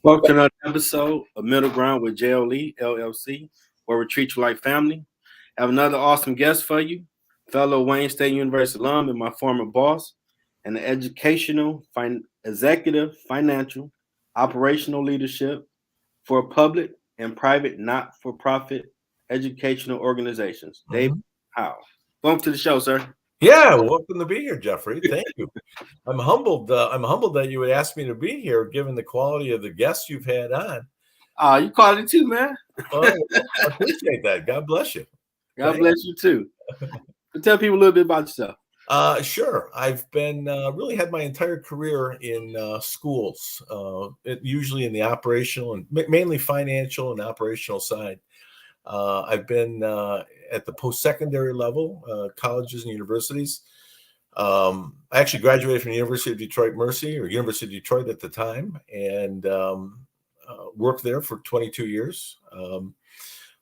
Welcome to another episode of Middle Ground with JLE L.L.C, where we treat you like family. I have another awesome guest for you, fellow Wayne State University alum and my former boss, and the educational, executive, financial, operational leadership for public and private not-for-profit educational organizations. David Houle. Welcome to the show, sir. Yeah, welcome to be here, Jeffrey. Thank you. I'm humbled. I'm humbled that you would ask me to be here, given the quality of the guests you've had on. You called it too, man. Oh, I appreciate that. God bless you. God bless you too. Tell people a little bit about yourself. Sure. I've been really had my entire career in schools, usually in the operational and mainly financial and operational side. I've been at the post-secondary level, colleges and universities. I actually graduated from the University of Detroit Mercy, or University of Detroit at the time, and worked there for 22 years.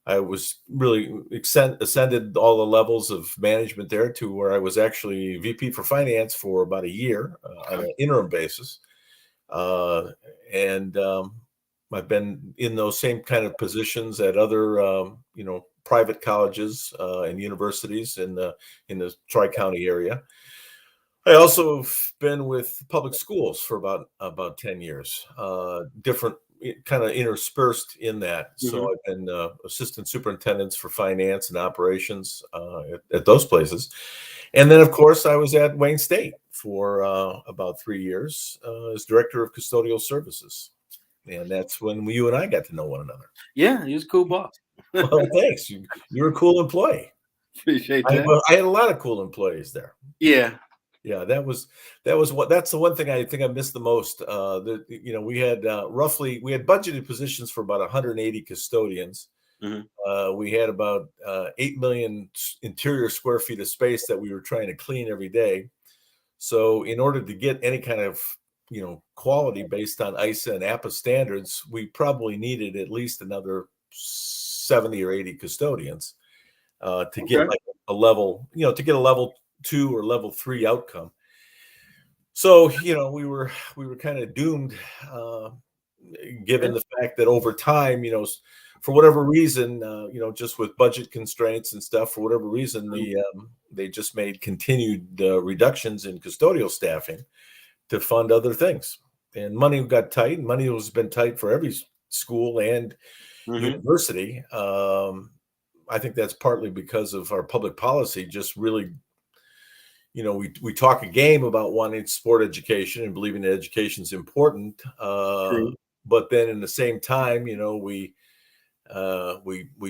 I was really ascended all the levels of management there to where I was actually VP for finance for about a year on an interim basis. I've been in those same kind of positions at other, private colleges and universities in the Tri-County area. I also have been with public schools for about 10 years, different kind of interspersed in that. So I've been assistant superintendents for finance and operations at those places. And then, of course, I was at Wayne State for about 3 years as director of custodial services. And that's when you and I got to know one another. Yeah, he was a cool boss. Well, thanks. You're a cool employee. Appreciate that. I had a lot of cool employees there. Yeah. Yeah, that's the one thing I think I missed the most. We had budgeted positions for about 180 custodians. We had about 8 million interior square feet of space that we were trying to clean every day. So in order to get any kind of quality based on ISA and APA standards, we probably needed at least another 70 or 80 custodians to get like a level, to get a level 2 or level 3 outcome. So, we were kind of doomed, given the fact that over time, for whatever reason, just with budget constraints and stuff, for whatever reason, they just made continued reductions in custodial staffing to fund other things. And money got tight. Money has been tight for every school and university. I think that's partly because of our public policy just really, we talk a game about wanting to support education and believing that education is important. But then in the same time, we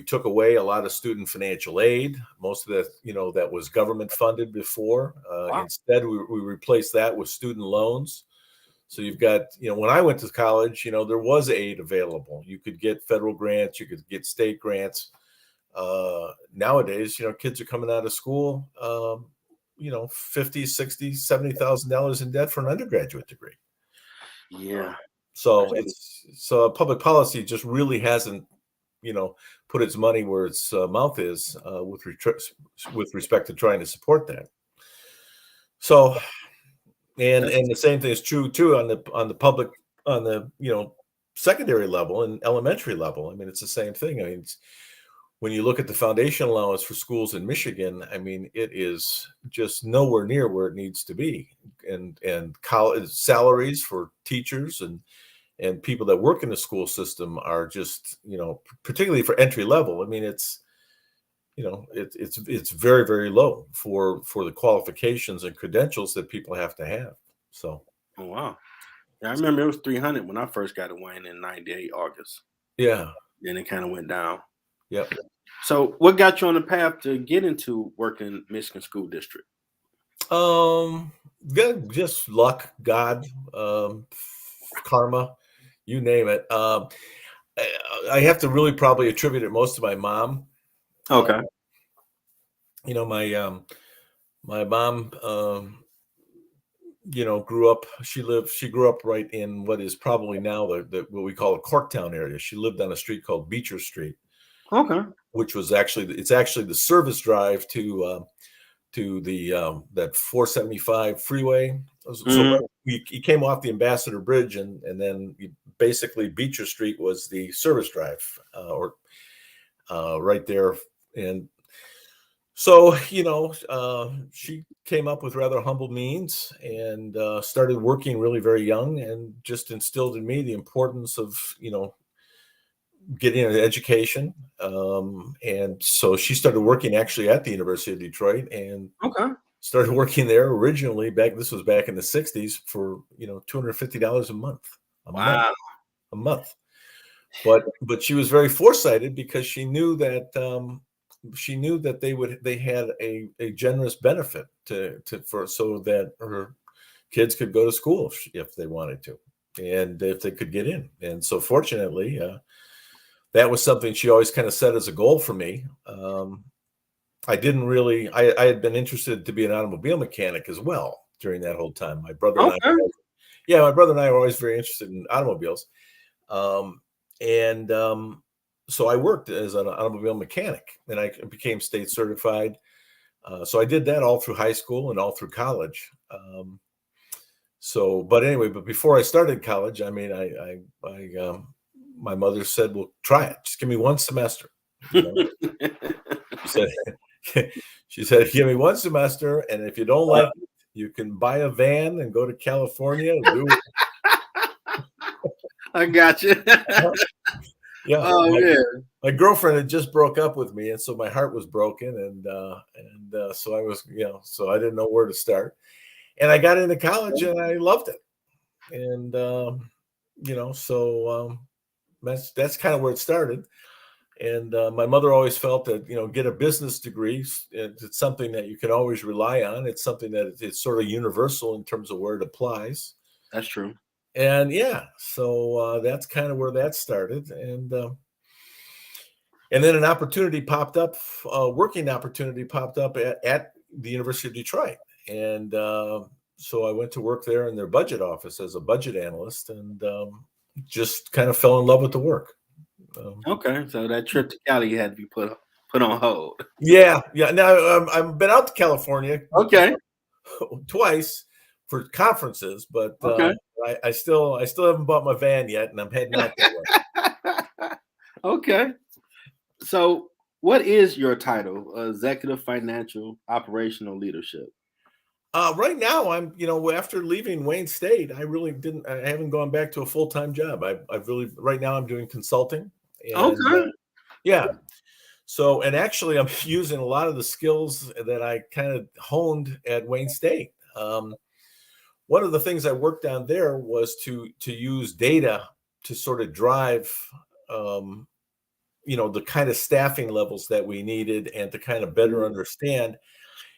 took away a lot of student financial aid. Most of that, that was government funded before. Instead, we replaced that with student loans. So you've got, when I went to college, there was aid available. You could get federal grants, you could get state grants. Nowadays, kids are coming out of school, $50,000, $60,000, $70,000 in debt for an undergraduate degree. Yeah. So public policy just really hasn't, put its money where its mouth is with respect to trying to support that. So, and the same thing is true too on the public, on the secondary level and elementary level. I mean, it's the same thing. I mean, when you look at the foundation allowance for schools in Michigan, I mean, it is just nowhere near where it needs to be. And college salaries for teachers and people that work in the school system are just, particularly for entry level. I mean, it's very, very low for the qualifications and credentials that people have to have. So. Oh, wow. Yeah, I remember it was 300 when I first got to Wayne in 98 August. Yeah. Then it kind of went down. Yep. So what got you on the path to get into working in Michigan School District? Just luck, God, karma, you name it. I have to really probably attribute it most to my mom. Okay. My mom, grew up. She grew up right in what is probably now the what we call a Corktown area. She lived on a street called Beecher Street. Okay. Which was actually the service drive to to the that 475 freeway. So he came off the Ambassador Bridge, and then basically Beecher Street was the service drive, or right there. And so, she came up with rather humble means and started working really very young, and just instilled in me the importance of, getting an education. And so she started working actually at the University of Detroit, and started working there originally this was back in the 60s for, $250 a month. Wow. A month. But she was very foresighted, because she knew that they had a generous benefit so that her kids could go to school if they wanted to, and if they could get in. And so fortunately, that was something she always kind of set as a goal for me. I had been interested to be an automobile mechanic as well during that whole time. My brother and I were always very interested in automobiles. So I worked as an automobile mechanic, and I became state certified. So I did that all through high school and all through college. But before I started college, I mean, my mother said, "Well, try it. Just give me one semester." She said, "Give me one semester, and if you don't like it, you can buy a van and go to California and do it." I got you. Yeah. Oh, my girlfriend had just broke up with me, and so my heart was broken, and so I was, so I didn't know where to start. And I got into college, and I loved it. And so that's kind of where it started. And my mother always felt that, get a business degree. It's something that you can always rely on. It's something that it's sort of universal in terms of where it applies. That's true. And so that's kind of where that started. And then an opportunity popped up, working opportunity popped up at the University of Detroit. And so I went to work there in their budget office as a budget analyst, and just kind of fell in love with the work. Okay, so that trip to Cali had to be put on hold. Yeah. Now I've been out to California. Okay. Twice for conferences, but I still haven't bought my van yet, and I'm heading out that way. Okay. So, what is your title? Executive Financial Operational Leadership. Right now, I'm, after leaving Wayne State, I haven't gone back to a full-time job. Right now I'm doing consulting. And, yeah. So, and actually I'm using a lot of the skills that I kind of honed at Wayne State. One of the things I worked on there was to use data to sort of drive, the kind of staffing levels that we needed, and to kind of better understand,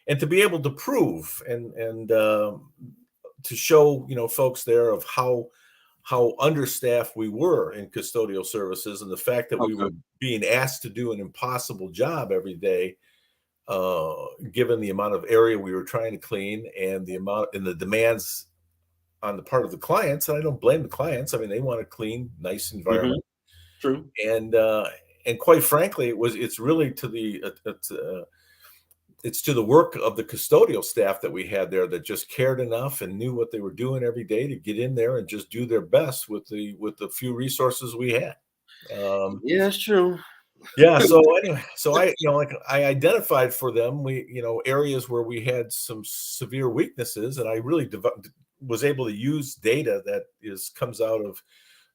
and to be able to prove and to show, folks there of how understaffed we were in custodial services, and the fact that we were being asked to do an impossible job every day, given the amount of area we were trying to clean, and the amount and the demands on the part of the clients. And I don't blame the clients. I mean, they want a clean, nice environment. True. And quite frankly, it's really to the work of the custodial staff that we had there, that just cared enough and knew what they were doing every day to get in there and just do their best with the few resources we had. Yeah, that's true. Yeah. So anyway, I identified for them, areas where we had some severe weaknesses, and I really was able to use data that comes out of,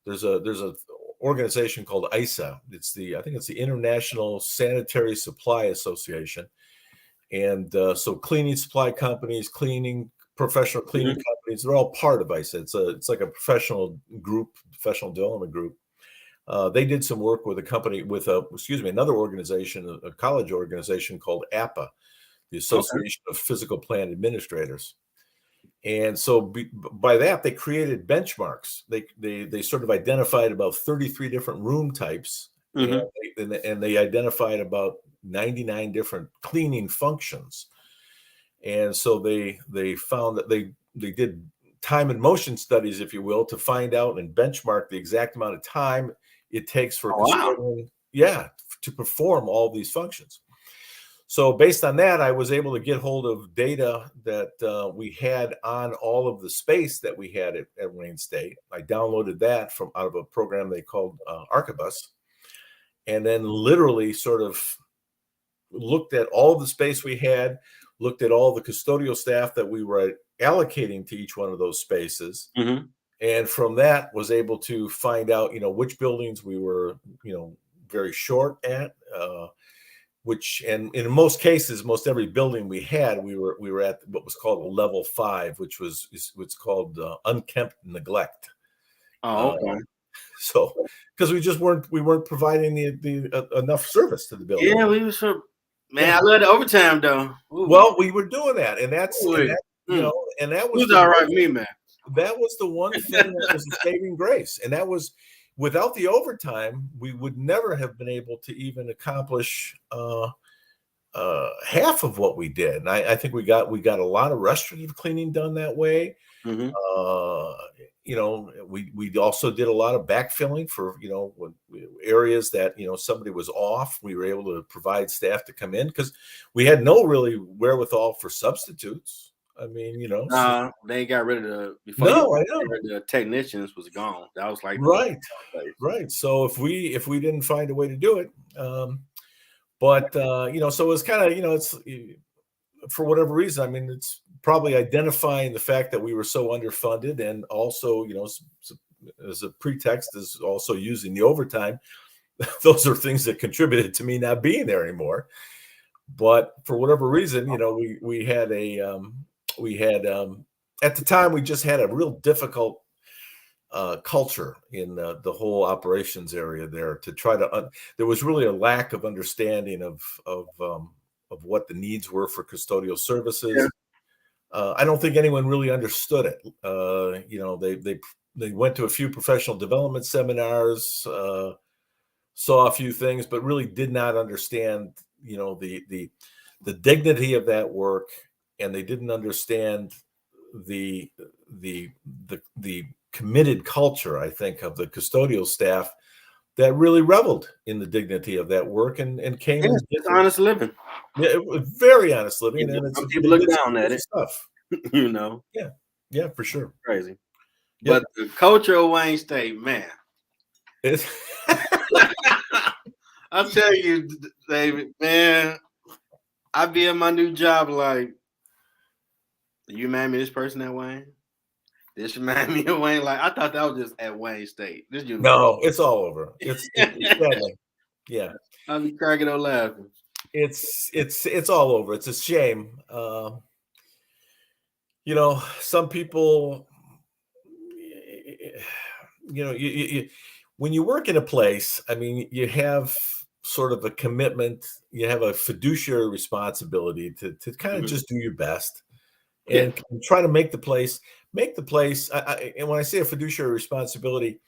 there's a organization called ISA. I think it's the International Sanitary Supply Association. And so cleaning supply companies, professional cleaning companies, they're all part of ISA. It's like a professional development group. They did some work with another organization, a college organization called APA, the Association of Physical Plant Administrators. And so by that, they created benchmarks. They sort of identified about 33 different room types, and they identified about 99 different cleaning functions. And so they found that they did time and motion studies, if you will, to find out and benchmark the exact amount of time it takes for to perform all these functions. So based on that, I was able to get hold of data that we had on all of the space that we had at Wayne State. I downloaded that from out of a program they called Archibus, and then literally sort of looked at all the space we had, looked at all the custodial staff that we were allocating to each one of those spaces. Mm-hmm. And from that was able to find out, which buildings we were, very short at, which, and in most cases, most every building we had, we were at what was called a level 5, which was what's called unkempt neglect. Oh, okay. So, because we weren't providing the enough service to the building. Yeah, we was from. Man, yeah. I love the overtime though. Ooh. Well, we were doing that, and that was all right with me, man. That was the one thing that was a saving grace, and that was without the overtime, we would never have been able to even accomplish half of what we did. And I think we got a lot of restorative cleaning done that way. Mm-hmm. We also did a lot of backfilling for, areas that, somebody was off. We were able to provide staff to come in because we had no really wherewithal for substitutes. I mean, they got rid of the technicians was gone. That was like right. So if we didn't find a way to do it, so it was kind of, it's for whatever reason. I mean, it's probably identifying the fact that we were so underfunded, and also, as a pretext, is also using the overtime. Those are things that contributed to me not being there anymore. But for whatever reason, we had at the time we just had a real difficult culture in the whole operations area there to try to. There was really a lack of understanding of what the needs were for custodial services. Yeah. I don't think anyone really understood it. They went to a few professional development seminars, saw a few things, but really did not understand, the dignity of that work, and they didn't understand the committed culture, I think, of the custodial staff that really reveled in the dignity of that work and came. Yeah, it's honest living. Yeah, it was very honest living, and it's people look down at it. Stuff, Yeah, for sure. Crazy, but the culture of Wayne State, man. I'll tell you, David, man. I be in my new job like, you remind me of this person at Wayne. This remind me of Wayne. Like, I thought that was just at Wayne State. No, it's all over. It's yeah. I'll be cracking up laughing. It's all over. It's a shame. Some people, when you work in a place, I mean, you have sort of a commitment, you have a fiduciary responsibility to kind of just do your best and try to make the place. And when I say a fiduciary responsibility,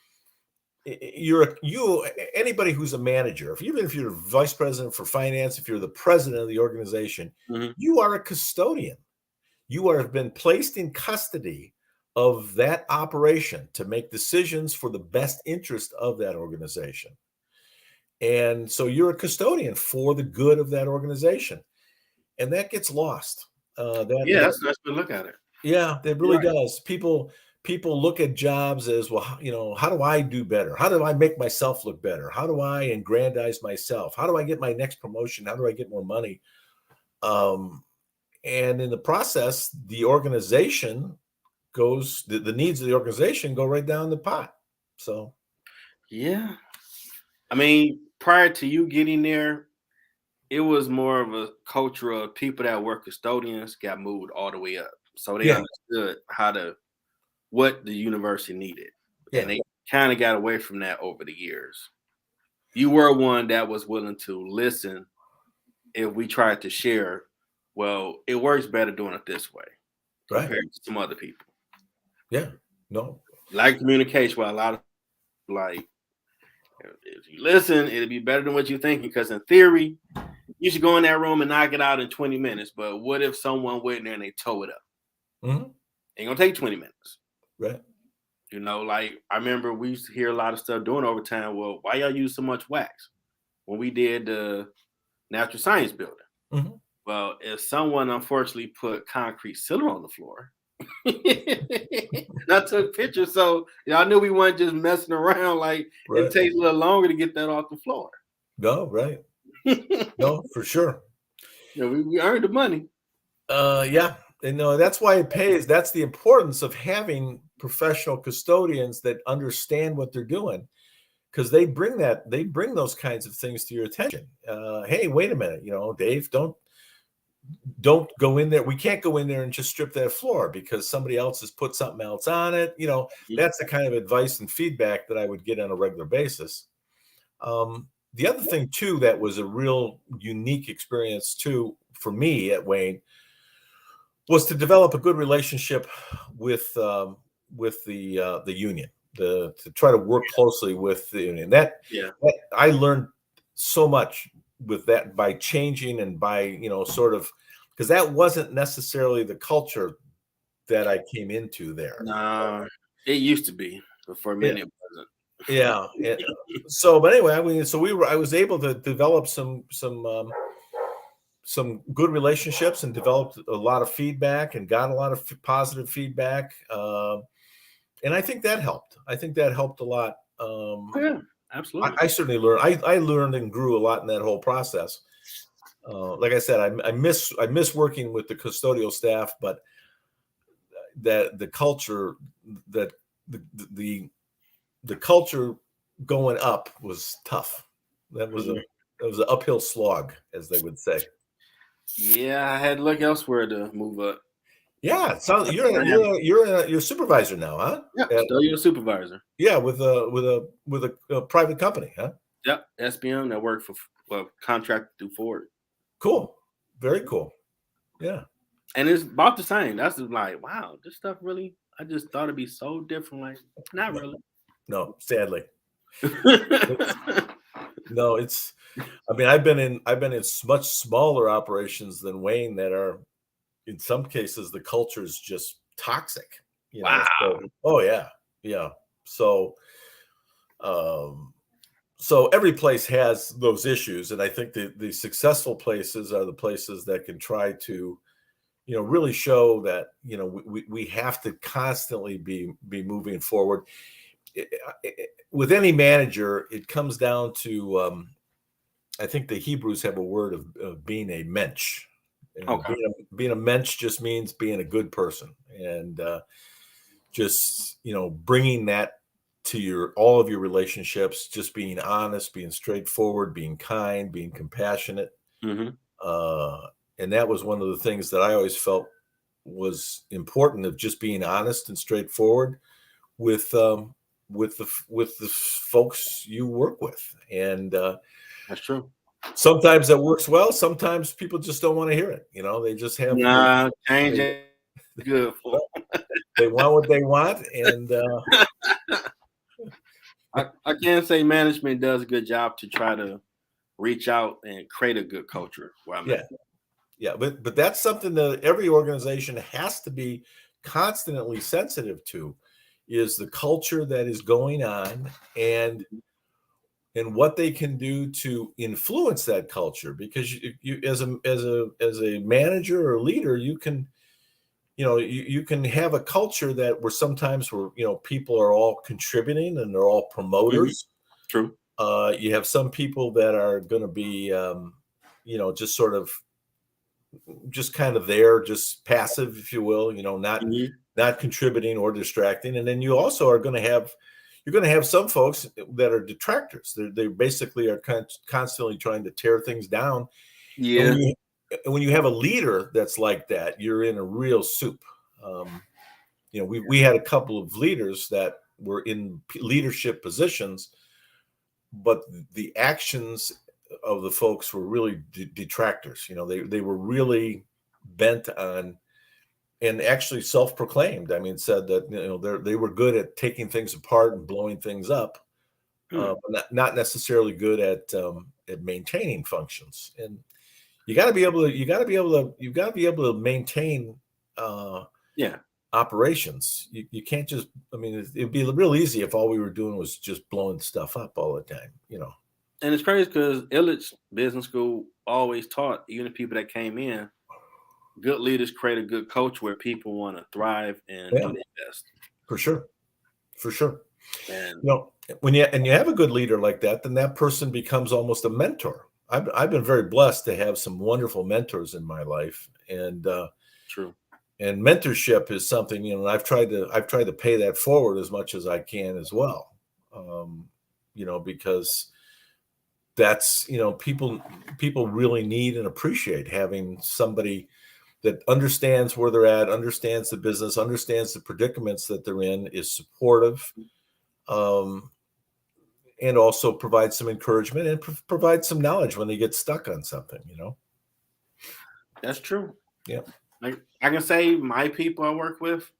anybody who's a manager, even if you're a vice president for finance, if you're the president of the organization, you are a custodian. You have been placed in custody of that operation to make decisions for the best interest of that organization. And so you're a custodian for the good of that organization. And that gets lost. That's a nice way to look at it. Yeah, it really does. People look at jobs as, well, how do I do better? How do I make myself look better? How do I aggrandize myself? How do I get my next promotion? How do I get more money? And in the process, the organization goes, the needs of the organization go right down the pot. So, yeah. I mean, prior to you getting there, it was more of a culture of people that were custodians got moved all the way up. So they understood what the university needed. Yeah. And they kind of got away from that over the years. You were one that was willing to listen if we tried to share. Well, it works better doing it this way compared to some other people. Yeah, no. Like communication, well, a lot of like, if you listen, it'll be better than what you're thinking. Because in theory, you should go in that room and knock it out in 20 minutes. But what if someone went in there and they tore it up? Mm-hmm. Ain't gonna take 20 minutes. Right. Like I remember we used to hear a lot of stuff during overtime. Well, why y'all use so much wax? When we did the natural science building. Mhm. Well, if someone unfortunately put concrete ceiling on the floor, and I took pictures, so y'all knew we weren't just messing around. Like it Right. takes a little longer to get that off the floor. No, right. Yeah, No, for sure. we earned the money. Yeah, and no, that's why it pays. That's the importance of having professional custodians that understand what they're doing, because they bring those kinds of things to your attention. Hey, wait a minute, Dave, don't go in there. We can't go in there and just strip that floor because somebody else has put something else on it. That's the kind of advice and feedback that I would get on a regular basis. The other thing too that was a real unique experience too for me at Wayne was to develop a good relationship with the union, to try to work closely with the union. That I learned so much with that by changing and by sort of, because that wasn't necessarily the culture that I came into there. Nah, it used to be, but for a Yeah, minute it wasn't. yeah. So, but anyway, I mean, so I was able to develop some good relationships and developed a lot of feedback and got a lot of positive feedback. And I think that helped. I think that helped a lot. Oh, yeah, absolutely. I certainly learned. I learned and grew a lot in that whole process. Like I said, I miss working with the custodial staff, but that the culture that the culture going up was tough. That was an uphill slog, as they would say. Yeah, I had to look elsewhere to move up. Yeah, so you're a supervisor now, huh? Yeah, still your supervisor. Yeah, with a private company, huh? Yep, SBM that worked for contract through Ford. Cool, very cool. Yeah, And it's about the same. That's just like, wow, this stuff really. I just thought it'd be so different. Like, not really. no, sadly, no. It's. I mean, I've been in much smaller operations than Wayne that are, in some cases, the culture is just toxic. Wow. Oh yeah, yeah. So, so every place has those issues, and I think the successful places are the places that can try to, really show that we have to constantly be moving forward. With any manager, it comes down to I think the Hebrews have a word of being a mensch. Okay. Being a mensch just means being a good person, and just bringing that to all of your relationships, just being honest, being straightforward, being kind, being compassionate. Mm-hmm. And that was one of the things that I always felt was important, of just being honest and straightforward with the folks you work with. And That's true. sometimes that works well. Sometimes people just don't want to hear it. They just have change it good for. They want what they want, and I can't say management does a good job to try to reach out and create a good culture where I'm at. Yeah, but that's something that every organization has to be constantly sensitive to, is the culture that is going on, and what they can do to influence that culture. Because you as a manager or leader, you can you can have a culture where sometimes people are all contributing and they're all promoters. True. You have some people that are going to be just sort of just kind of there, just passive, if you will, not contributing or distracting. And then you also are going to have some folks that are detractors. They basically are constantly trying to tear things down. Yeah. And when you have a leader that's like that, you're in a real soup. We had a couple of leaders that were in leadership positions, but the actions of the folks were really detractors. They were really bent on, and actually self-proclaimed. I mean, said that they were good at taking things apart and blowing things up, but not necessarily good at maintaining functions. And you got to be able to maintain operations. You can't just. I mean, it'd be real easy if all we were doing was just blowing stuff up all the time. And it's crazy because Illich Business School always taught, even the people that came in, good leaders create a good culture where people want to thrive and do their best. For sure. For sure. And when you have a good leader like that, then that person becomes almost a mentor. I've been very blessed to have some wonderful mentors in my life, and true. And mentorship is something, I've tried to pay that forward as much as I can as well, because that's people really need and appreciate having somebody that understands where they're at, understands the business, understands the predicaments that they're in, is supportive, and also provides some encouragement and provides some knowledge when they get stuck on something. That's true. Yeah. Like I can say my people I work with,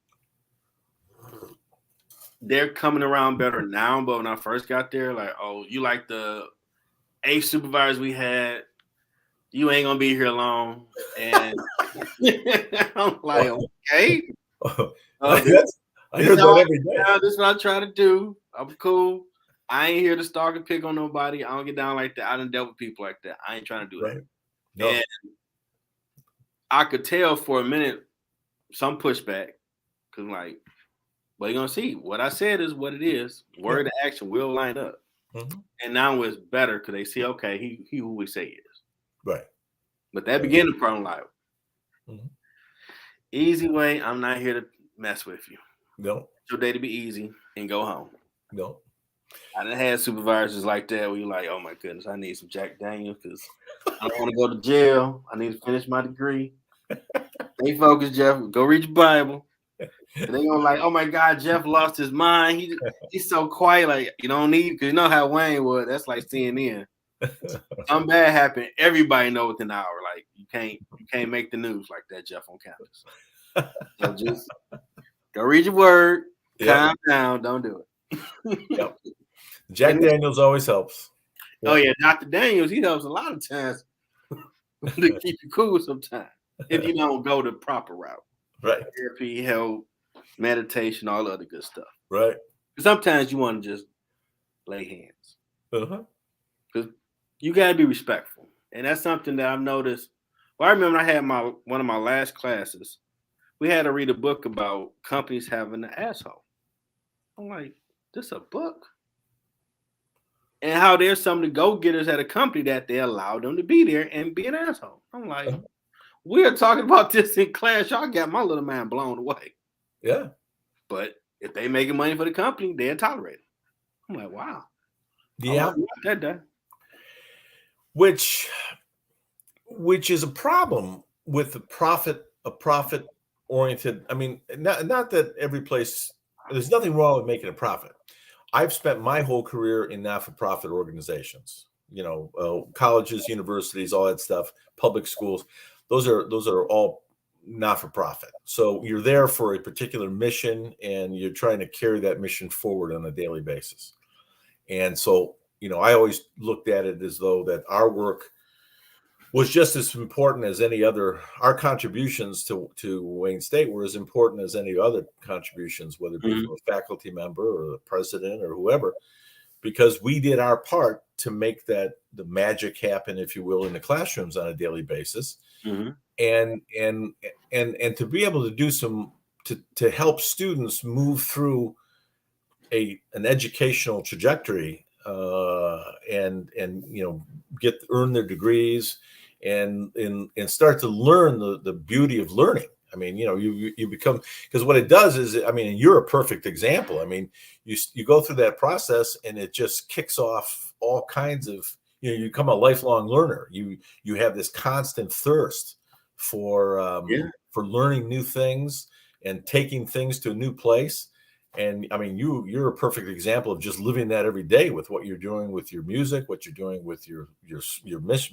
they're coming around better now. But when I first got there, like, oh, you like the 8 supervisors we had, you ain't gonna be here long. And I'm like, okay. I heard that every day. This is what I try to do. I'm cool. I ain't here to stalk and pick on nobody. I don't get down like that. I done dealt with people like that. I ain't trying to do that. No. And I could tell for a minute some pushback because, like, well, you're gonna see what I said is what it is. Word to action will line up, and now it's better because they see, okay, he who we say he is, right? But that beginning part, I'm like, easy way. I'm not here to mess with you. No, your day to be easy and go home. No, I done had supervisors like that where you're like, oh my goodness, I need some Jack Daniels because I don't want to go to jail. I need to finish my degree. Stay focused, Jeff. Go read your Bible. And they gonna like, oh my God, Jeff lost his mind. He's so quiet. Like, you don't need, because you know how Wayne was. That's like CNN. Something bad happened. Everybody know within an hour. Like you can't make the news like that, Jeff, on campus. So just go read your word. Calm down. Don't do it. Jack Daniels always helps. Oh yeah, Dr. Daniels, he helps a lot of times to keep you cool sometimes if you don't go the proper route. Right. Therapy, help, meditation, all the other good stuff. Right. Sometimes you want to just lay hands. Because you gotta be respectful. And that's something that I've noticed. Well, I remember I had one of my last classes. We had to read a book about companies having an asshole. I'm like, this a book? And how there's some of the go-getters at a company that they allow them to be there and be an asshole. I'm like, we're talking about this in class. Y'all got my little man blown away. Yeah. But if they making money for the company, they'll tolerate it. I'm like, wow. Yeah. That. Which is a problem with the profit-oriented. I mean, not that every place, there's nothing wrong with making a profit. I've spent my whole career in not-for-profit organizations, colleges, universities, all that stuff, public schools. Those are all not-for-profit. So you're there for a particular mission and you're trying to carry that mission forward on a daily basis. And so, I always looked at it as though that our work was just as important as any other. Our contributions to Wayne State were as important as any other contributions, whether it be from a faculty member or the president or whoever, because we did our part to make the magic happen, if you will, in the classrooms on a daily basis, and to be able to do to help students move through an educational trajectory and earn their degrees and start to learn the beauty of learning. I mean, you become, because what it does is, I mean, you're a perfect example. I mean, you go through that process and it just kicks off all kinds of, you become a lifelong learner. You have this constant thirst for learning new things and taking things to a new place. And I mean, you're a perfect example of just living that every day with what you're doing with your music, what you're doing with your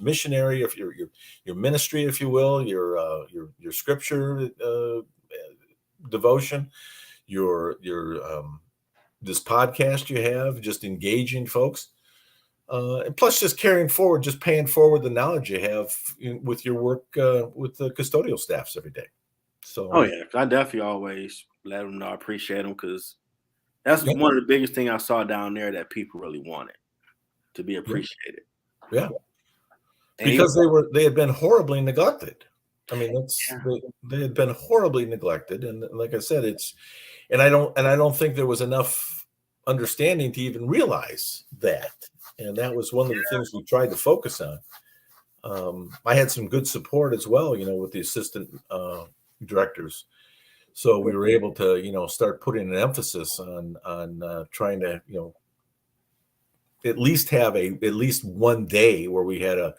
missionary, if your ministry, if you will, your scripture devotion, your this podcast you have, just engaging folks, and plus just carrying forward, just paying forward the knowledge you have with your work with the custodial staffs every day. So, oh yeah, I definitely always let them know I appreciate them because that's one of the biggest things I saw down there that people really wanted. to be appreciated. Yeah. And Because they had been horribly neglected. I mean, they had been horribly neglected, and like I said, I don't think there was enough understanding to even realize that, and that was one of the things we tried to focus on. I had some good support as well, with the assistant directors, so we were able to start putting an emphasis on trying to at least have at least one day where we had a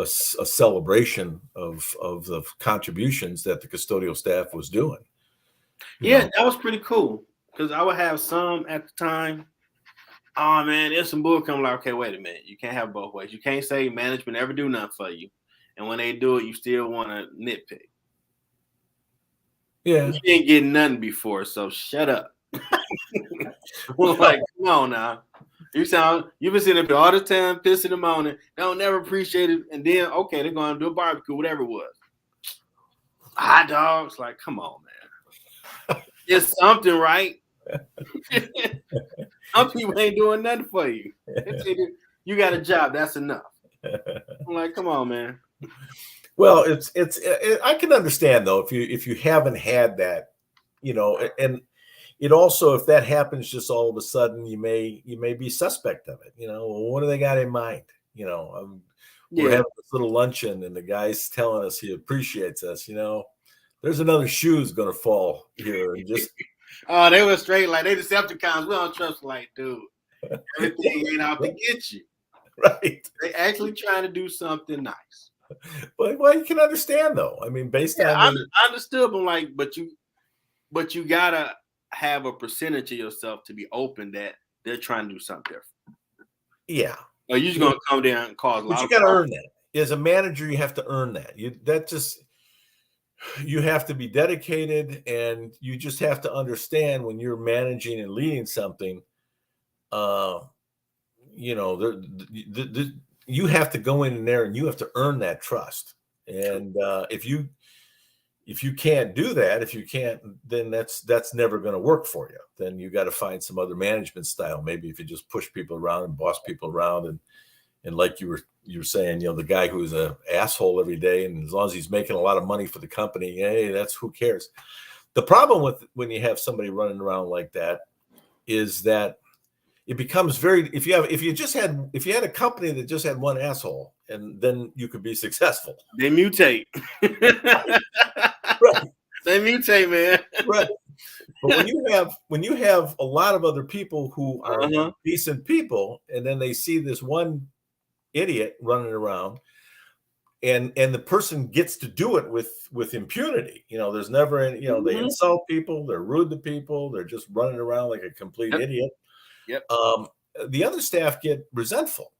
celebration of the contributions that the custodial staff was doing. That was pretty cool, because I would have some at the time. Oh man, there's some bull coming. Like, okay, wait a minute, you can't have both ways. You can't say management never do nothing for you, and when they do it, you still want to nitpick. Yeah, you ain't getting nothing before, so shut up. Well, like, come on now. You've been sitting up here all the time, pissing and moaning. They don't never appreciate it, and then okay, they're going to do a barbecue, whatever it was. Hot dogs, like, come on, man. It's something, right? Some people ain't doing nothing for you. You got a job, that's enough. I'm like, come on, man. Well, I can understand though if you haven't had that, and it also, if that happens just all of a sudden, you may be suspect of it. Well, what do they got in mind? We're having this little luncheon, and the guy's telling us he appreciates us. There's another shoe's gonna fall here, and just. Oh, they were straight like they Decepticons. We don't trust, like, dude. Everything ain't out to get you. Right. They actually trying to do something nice. Well, you can understand though. I mean, based on I understood, but like, but you gotta have a percentage of yourself to be open that they're trying to do something different. Yeah. Or you're just gonna come down and cause a lot. But you gotta earn that. As a manager, you have to earn that. You have to be dedicated, and you just have to understand when you're managing and leading something, you have to go in there and you have to earn that trust. And if you can't do that, then that's never going to work for you. Then you got to find some other management style. Maybe if you just push people around and boss people around, and like you were saying, the guy who's an asshole every day, and as long as he's making a lot of money for the company, hey, that's who cares. The problem with when you have somebody running around like that is that it becomes if you had a company that just had one asshole, and then you could be successful. They mutate. Right. They mutate, man. Right. But when you have a lot of other people who are decent people, and then they see this one idiot running around, and the person gets to do it with impunity. There's never any, they insult people, they're rude to people, they're just running around like a complete idiot. Yep. The other staff get resentful,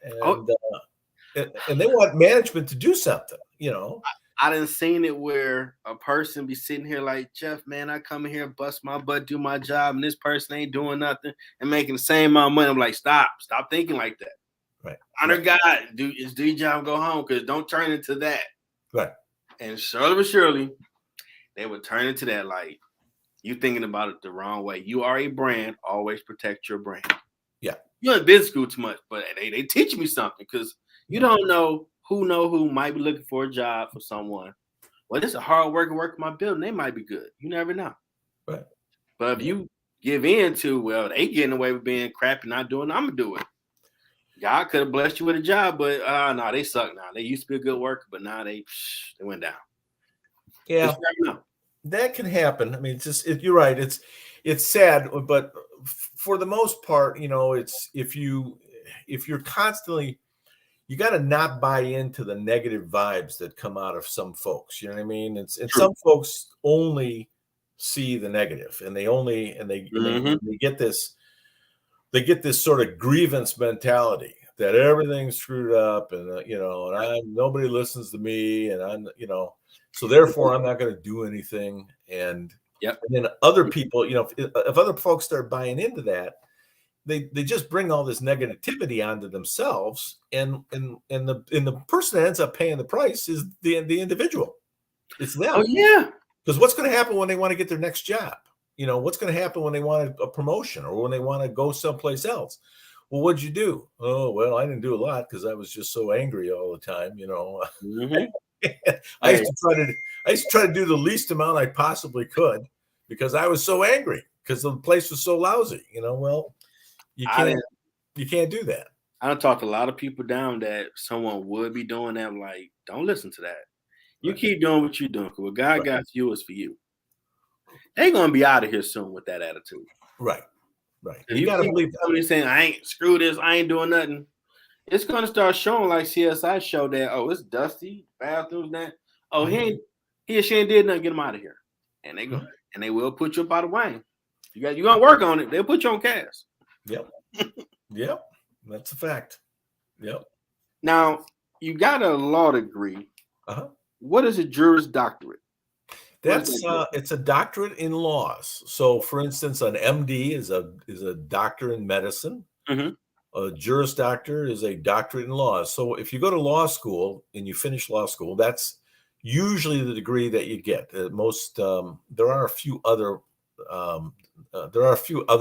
and they want management to do something. I done seen it where a person be sitting here like, Jeff, man, I come in here, bust my butt, do my job, and this person ain't doing nothing and making the same amount of money. I'm like, stop thinking like that. Right. Honor God, do your job, go home, because don't turn into that. Right. And surely, they would turn into that like, you thinking about it the wrong way. You are a brand, always protect your brand. Yeah. You're in business school too much, but they teach me something, because you don't know who might be looking for a job for someone. Well, this is a hard worker my building. They might be good. You never know. Right. But if you give in to, well, they getting away with being crappy, not doing it, I'm going to do it. God could have blessed you with a job, but no, they suck now. They used to be a good worker, but now they went down. Yeah. That can happen. I mean, it's just, you're right. It's sad, but for the most part, it's if you're constantly, you got to not buy into the negative vibes that come out of some folks. You know what I mean? And some folks only see the negative, and they get this sort of grievance mentality that everything's screwed up, and nobody listens to me, and so therefore I'm not going to do anything. And then other people, if other folks start buying into that, they just bring all this negativity onto themselves, and the person that ends up paying the price is the individual. It's them. Oh yeah. Because what's going to happen when they want to get their next job? What's going to happen when they want a promotion, or when they want to go someplace else? Well, what'd you do? Oh, well, I didn't do a lot because I was just so angry all the time, you know. Mm-hmm. I Hey, used to try to do the least amount I possibly could because I was so angry because the place was so lousy, you know. Well, you I can't didn't. you can't do that. I done talked a lot of people down that someone would be doing that. I'm like, don't listen to that. You Right. keep doing what you're doing. Cause what God Right. got for you is for you. They gonna be out of here soon with that attitude. Right. Right. If You you got to keep believe that. coming and saying, I ain't screw this, I ain't doing nothing, it's gonna start showing like CSI showed that, oh, it's dusty, bathrooms that, oh, Mhm. he or she ain't did nothing, get him out of here. And they go Mhm. and they will put you up out of Wayne. You gonna work on it, they'll put you on cast. Yep. Yep. That's a fact. Yep. Now, you got a law degree. Uh-huh. What is a Juris Doctorate? What is That's that? it's a doctorate in laws. So, for instance, an MD is a doctor in medicine. Mm-hmm. A Juris Doctor is a doctorate in laws. So, if you go to law school and you finish law school, that's usually the degree that you get. Most there are a few other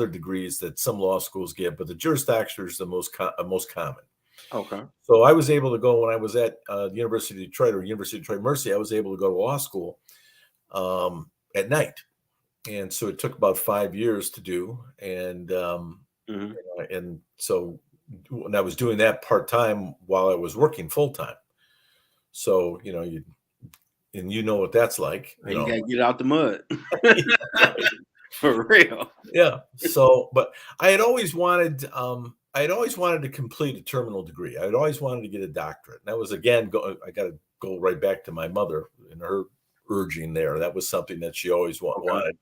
degrees that some law schools give, but the Juris Doctor is the most common. Okay. So I was able to go when I was at University of Detroit or University of Detroit Mercy. I was able to go to law school at night, and so it took about 5 years to do. Mm-hmm. And so when I was doing that part time while I was working full time. So you know what that's like. You gotta get out the mud. Right. For real. Yeah. So, but I had always wanted. I had always wanted to complete a terminal degree. I had always wanted to get a doctorate. And that was again. I got to go right back to my mother and her urging there. That was something that she always wanted.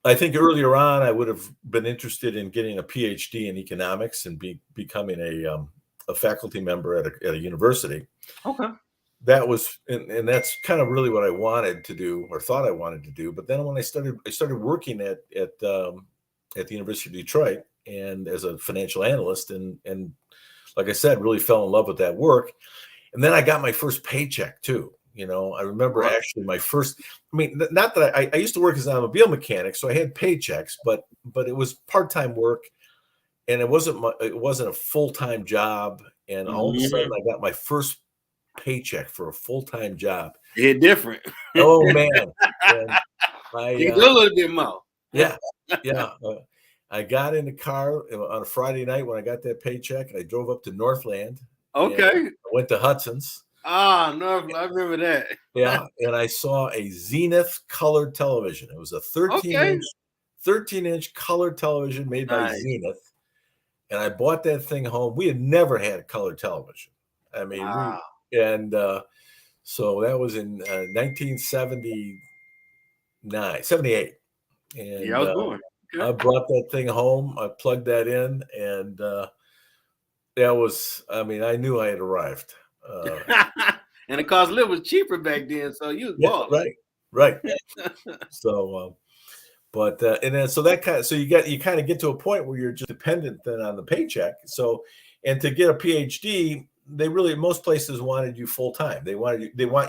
I think earlier on, I would have been interested in getting a PhD in economics and becoming a faculty member at a university. Okay. That was, and that's kind of really what I wanted to do or thought I wanted to do. But then when I started working at the University of Detroit and as a financial analyst, and like I said, really fell in love with that work. And then I got my first paycheck too. I remember Wow. actually my first. I mean, not that I used to work as an automobile mechanic, so I had paychecks, but it was part-time work, and it wasn't a full-time job. And all of a sudden, Mm-hmm. I got my first paycheck for a full-time job. It's different. Oh man! And You do a little bit more. yeah, yeah. I got in the car on a Friday night when I got that paycheck, and I drove up to Northland. And Okay. I went to Hudson's. Ah, no, I remember that. Yeah, and I saw a Zenith colored television. It was a 13 Okay. inch 13-inch colored television made by Nice. Zenith, and I bought that thing home. We had never had a color television. I mean, Wow. so that was in 78, Yeah, I and was born. I Okay. brought that thing home. I plugged that in, and that was. I mean, I knew I had arrived. And the cost of living was cheaper back then, so you was Yeah, balling. right. So, and then so that so you kind of get to a point where you're just dependent then on the paycheck. So, and to get a PhD, most places wanted you full time. They want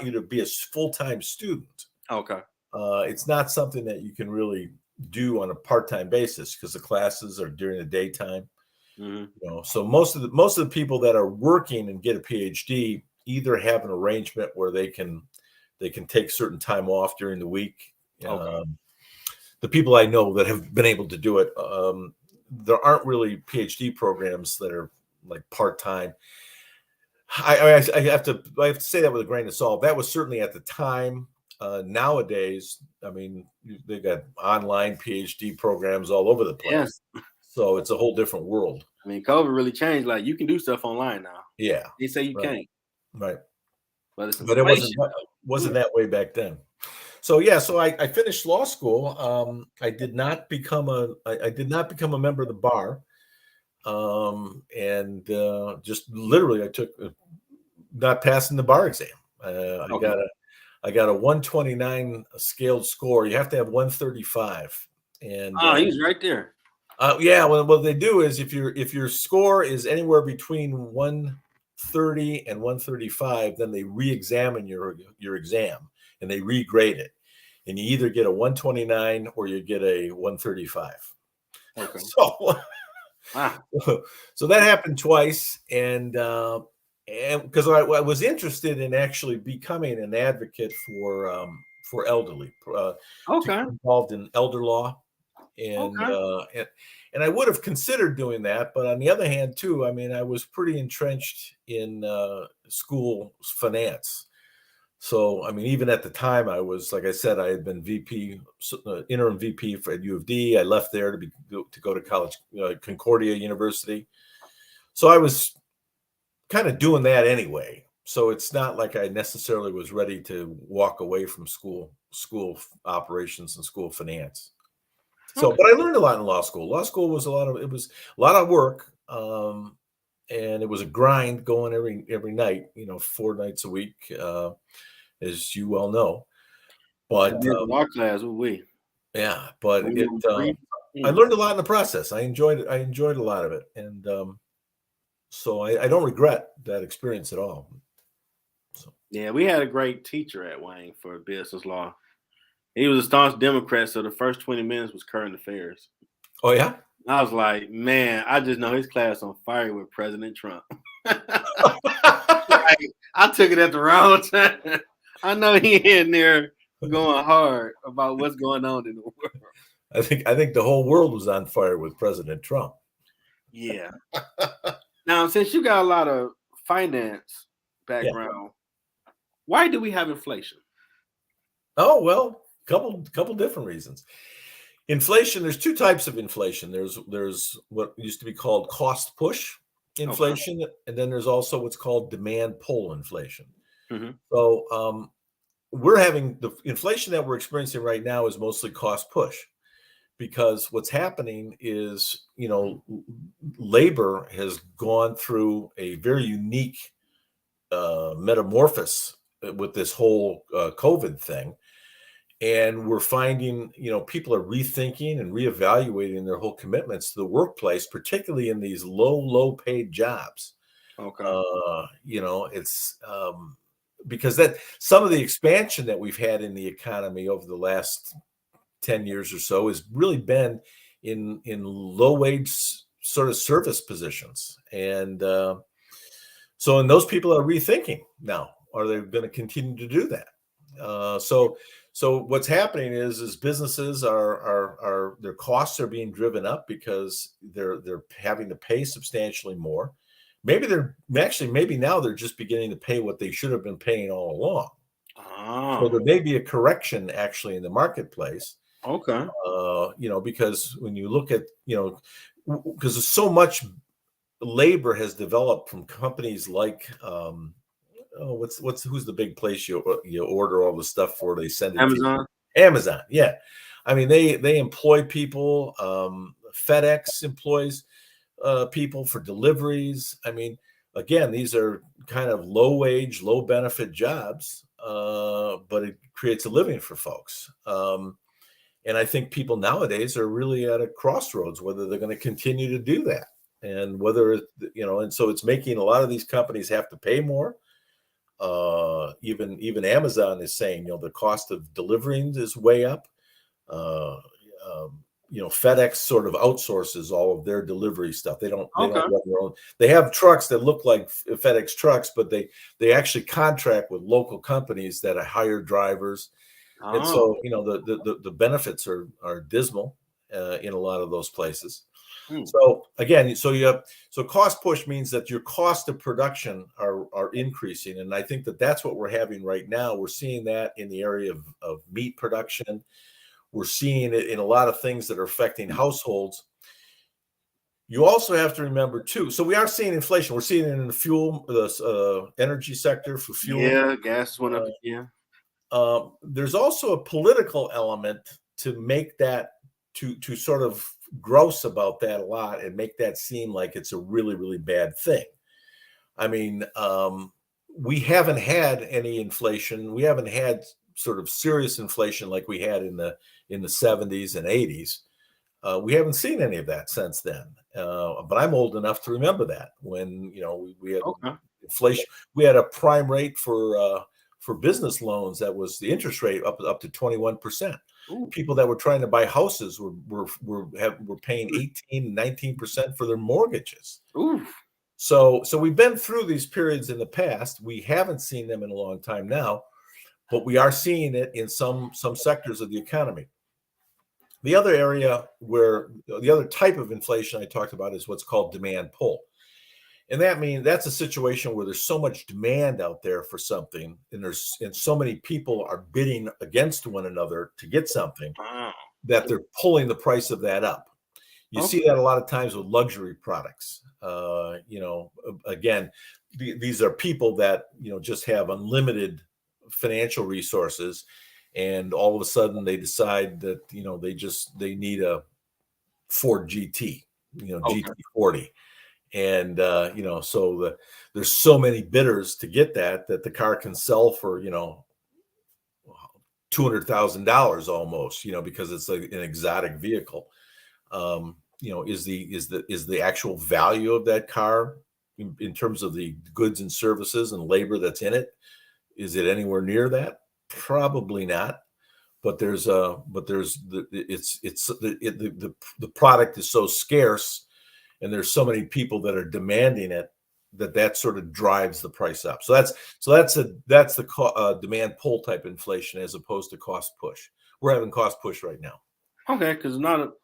you to be a full time student. Okay. It's not something that you can really do on a part time basis because the classes are during the daytime. Mm-hmm. So most of the people that are working and get a PhD either have an arrangement where they can take certain time off during the week. Okay. The people I know that have been able to do it, there aren't really PhD programs that are like part time. I have to say that with a grain of salt. That was certainly at the time. Nowadays, I mean, they got online PhD programs all over the place. Yes. So it's a whole different world. I mean, COVID really changed. Like you can do stuff online now. Yeah. They say you can't. Right. But it's But it inflation. wasn't that way back then. So yeah, so I finished law school. I did not become a member of the bar, and just literally I took not passing the bar exam. Okay. I got a 129 scaled score. You have to have 135, and Oh, he was right there. yeah. Well, what they do is if your score is anywhere between 130 and 135, then they re-examine your exam and they regrade it, and you either get a 129 or you get a 135. Okay. Wow. So that happened twice, and because I was interested in actually becoming an advocate for elderly, to Okay. get involved in elder law, and Okay. and I would have considered doing that, but on the other hand, too, I mean, I was pretty entrenched in school finance. So, I mean, even at the time, I was, like I said, I had been VP, interim VP for at U of D. I left there to go to college, Concordia University. So I was kind of doing that anyway. So it's not like I necessarily was ready to walk away from school operations and school finance. So, Okay. but I learned a lot in law school. Law school was it was a lot of work, and it was a grind going every night. 4 nights a week, as you well know. I But did law class with we. yeah, but When you were free. I learned a lot in the process. I enjoyed it. I enjoyed a lot of it, and so I don't regret that experience at all. So. Yeah, we had a great teacher at Wayne for business law. He was a staunch Democrat, so the first 20 minutes was current affairs. Oh yeah. I was like, man, I just know his class on fire with President Trump. Like, I took it at the wrong time. I know he in there going hard about what's going on in the world. I think the whole world was on fire with President Trump. Yeah. Now, since you got a lot of finance background, why do we have inflation? Oh, well, couple different reasons. Inflation, there's two types of inflation. There's what used to be called cost push inflation, and then there's also what's called demand pull inflation. Mm-hmm. So we're having the inflation that we're experiencing right now is mostly cost push, because what's happening is, labor has gone through a very unique metamorphosis with this whole COVID thing. And we're finding, people are rethinking and reevaluating their whole commitments to the workplace, particularly in these low paid jobs. Okay. It's because that some of the expansion that we've had in the economy over the last 10 years or so has really been in low wage sort of service positions. And and those people are rethinking now. Are they going to continue to do that? So what's happening is businesses are their costs are being driven up because they're having to pay substantially more. Maybe now they're just beginning to pay what they should have been paying all along. So there may be a correction actually in the marketplace. Okay. Because when you look at, because there's so much labor has developed from companies like who's the big place you order all the stuff for? They send it Amazon. to Amazon. Yeah, I mean they employ people. FedEx employs people for deliveries. I mean, again, these are kind of low wage, low benefit jobs, but it creates a living for folks. And I think people nowadays are really at a crossroads whether they're going to continue to do that, and whether and so it's making a lot of these companies have to pay more. Even Amazon is saying, the cost of delivering is way up. FedEx sort of outsources all of their delivery stuff. They don't run their own. They have trucks that look like FedEx trucks, but they actually contract with local companies that hire drivers. And so, the benefits are dismal in a lot of those places. So again, so cost push means that your cost of production are increasing, and I think that's what we're having right now. We're seeing that in the area of meat production. We're seeing it in a lot of things that are affecting households. You also have to remember too. So we are seeing inflation. We're seeing it in the fuel, the energy sector for fuel. Yeah, gas went up again. There's also a political element to make that to sort of gross about that a lot and make that seem like it's a really, really bad thing. I mean, we haven't had any inflation. We haven't had sort of serious inflation like we had in the 70s and 80s. We haven't seen any of that since then. But I'm old enough to remember that when we had inflation. We had a prime rate for for business loans, that was the interest rate up to 21%. Ooh. People that were trying to buy houses were paying 18, 19% for their mortgages. Ooh. So we've been through these periods in the past. We haven't seen them in a long time now, but we are seeing it in some sectors of the economy. The other area where the other type of inflation I talked about is what's called demand pull. And that's a situation where there's so much demand out there for something, and so many people are bidding against one another to get something, Wow. that they're pulling the price of that up. You see that a lot of times with luxury products. Again, these are people that, just have unlimited financial resources, and all of a sudden they decide that, they need a Ford GT, GT40. And, so there's so many bidders to get that the car can sell for, $200,000 almost, because it's like an exotic vehicle. Is the actual value of that car in terms of the goods and services and labor that's in it, is it anywhere near that? Probably not. But the product is so scarce, and there's so many people that are demanding it, that sort of drives the price up. So that's the demand pull type inflation, as opposed to cost push. We're having cost push right now. Okay, because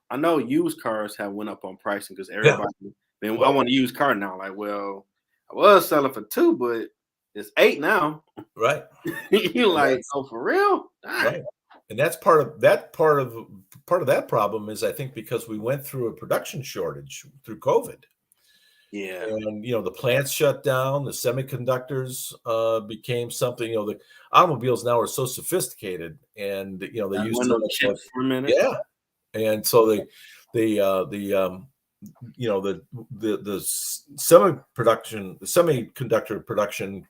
I know used cars have went up on pricing because everybody. I want a used car now. Like, well, I was selling for 2, but it's 8 now. Right. You like, oh, for real? Right. And that's part of that problem is, I think, because we went through a production shortage through COVID. Yeah. And, the plants shut down, the semiconductors became something, the automobiles now are so sophisticated, and, they use so much chips for a minute. Yeah. And so the semiconductor production,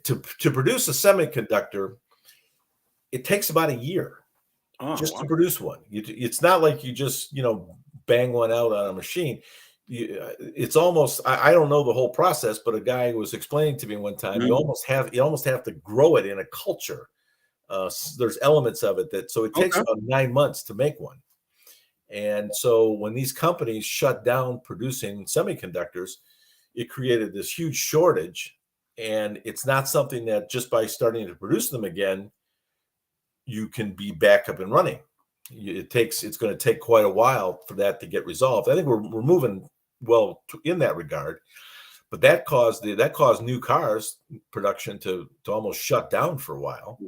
to produce a semiconductor, it takes about a year to produce one. It's not like you just, bang one out on a machine. It's almost, I don't know the whole process, but a guy was explaining to me one time, you almost have to grow it in a culture. There's elements of it so it takes about 9 months to make one. And so when these companies shut down producing semiconductors, it created this huge shortage. And it's not something that just by starting to produce them again, you can be back up and running. It's going to take quite a while for that to get resolved. I think we're moving well in that regard, but that caused new cars production to almost shut down for a while.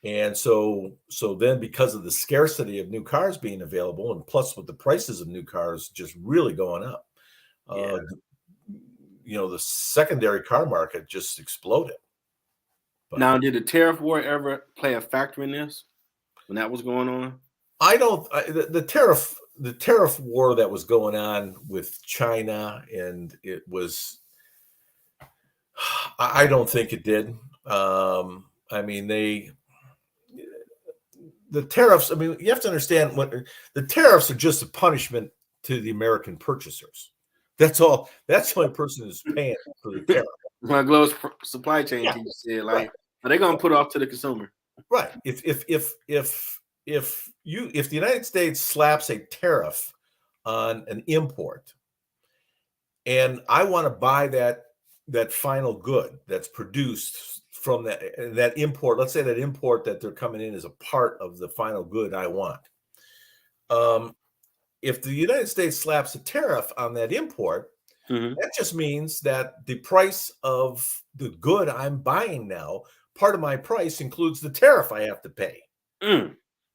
And so then, because of the scarcity of new cars being available, and plus with the prices of new cars just really going up, the secondary car market just exploded. But now, did the tariff war ever play a factor in this when that was going on? The tariff war that was going on with China, and it was, I don't think it did. The tariffs, you have to understand, the tariffs are just a punishment to the American purchasers. That's all. That's the only person who's paying for the tariff. My global supply chain team said, like, are they going to put off to the consumer? Right. If the United States slaps a tariff on an import, and I want to buy that final good that's produced from that import, let's say that import that they're coming in is a part of the final good I want. If the United States slaps a tariff on that import, that just means that the price of the good I'm buying now, part of my price includes the tariff I have to pay.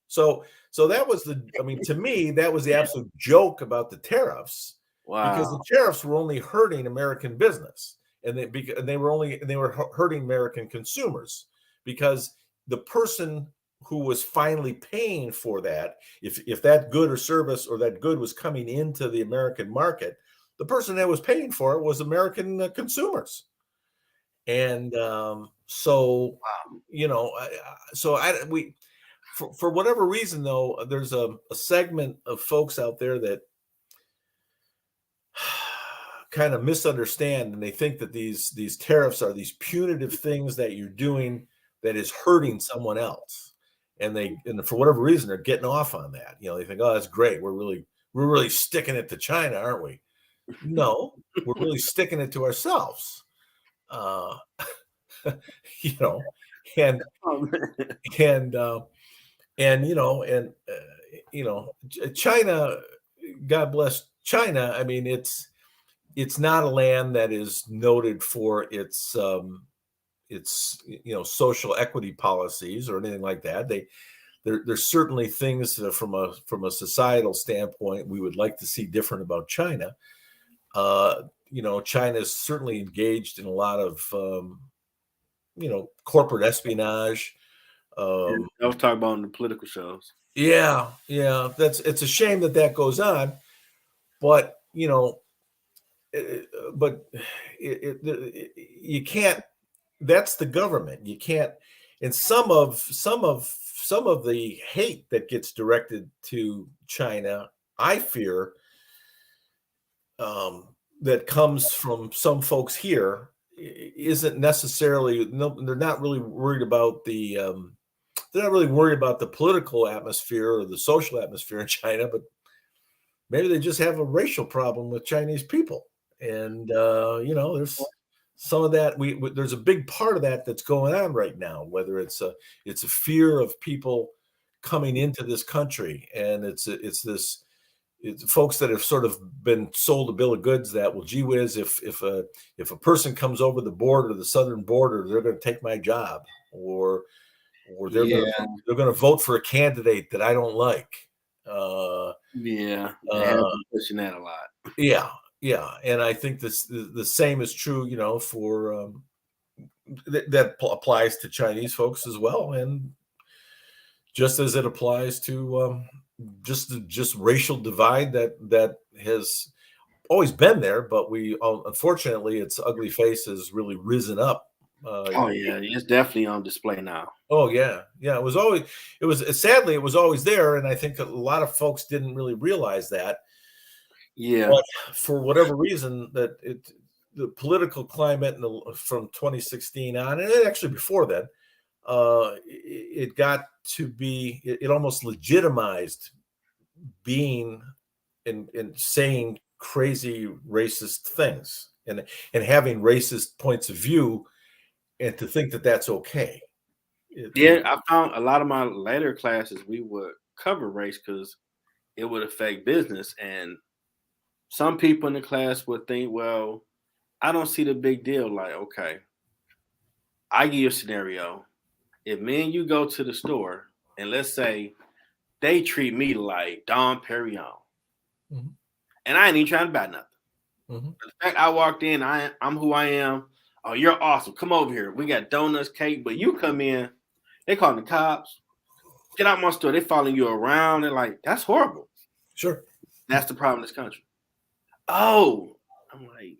So that was to me, that was the absolute joke about the tariffs. Wow. Because the tariffs were only hurting American business, and they were hurting American consumers, because the person who was finally paying for that, if that good or service or that good was coming into the American market, the person that was paying for it was American consumers. And for whatever reason, though, there's a segment of folks out there that kind of misunderstand, and they think that these tariffs are these punitive things that you're doing that is hurting someone else, and for whatever reason they're getting off on that. They think, oh, that's great, we're really sticking it to China, aren't we? No, we're really sticking it to ourselves. you know, and and China, God bless China. I mean, it's not a land that is noted for its social equity policies or anything like that. There's certainly things that from a societal standpoint we would like to see different about China. China is certainly engaged in a lot of corporate espionage. I was talking about on the political shows. Yeah, it's a shame that goes on, but you can't. That's the government. You can't. And some of the hate that gets directed to China, I fear, that comes from some folks here, isn't necessarily. No, they're not really worried about the. They're not really worried about the political atmosphere or the social atmosphere in China, but maybe they just have a racial problem with Chinese people. And there's some of that. There's a big part of that that's going on right now. Whether it's a fear of people coming into this country, and it's folks that have sort of been sold a bill of goods that, well, gee whiz, if a person comes over the border, the southern border, they're going to take my job, or they're going to vote for a candidate that I don't like. They have been pushing that a lot. Yeah, and I think the same is true, for that applies to Chinese folks as well, and just as it applies to just racial divide that has always been there, but unfortunately its ugly face has really risen up. It's definitely on display now. Oh yeah. Sadly it was always there, and I think a lot of folks didn't really realize that. Yeah. But for whatever reason, the political climate from 2016 on, and actually before then, it got to be, it almost legitimized being and saying crazy racist things and having racist points of view, and to think that that's okay. I found a lot of my later classes, we would cover race because it would affect business. And some people in the class would think, well, I don't see the big deal. Like, okay, I give you a scenario. If me and you go to the store, and let's say they treat me like Dom Perignon, mm-hmm. and I ain't even trying to buy nothing. Mm-hmm. The fact I walked in, I'm who I am. Oh, you're awesome. Come over here. We got donuts, cake, but you come in, they call the cops. Get out my store. They following you around. They're like, that's horrible. Sure. That's the problem in this country. Oh, I'm like,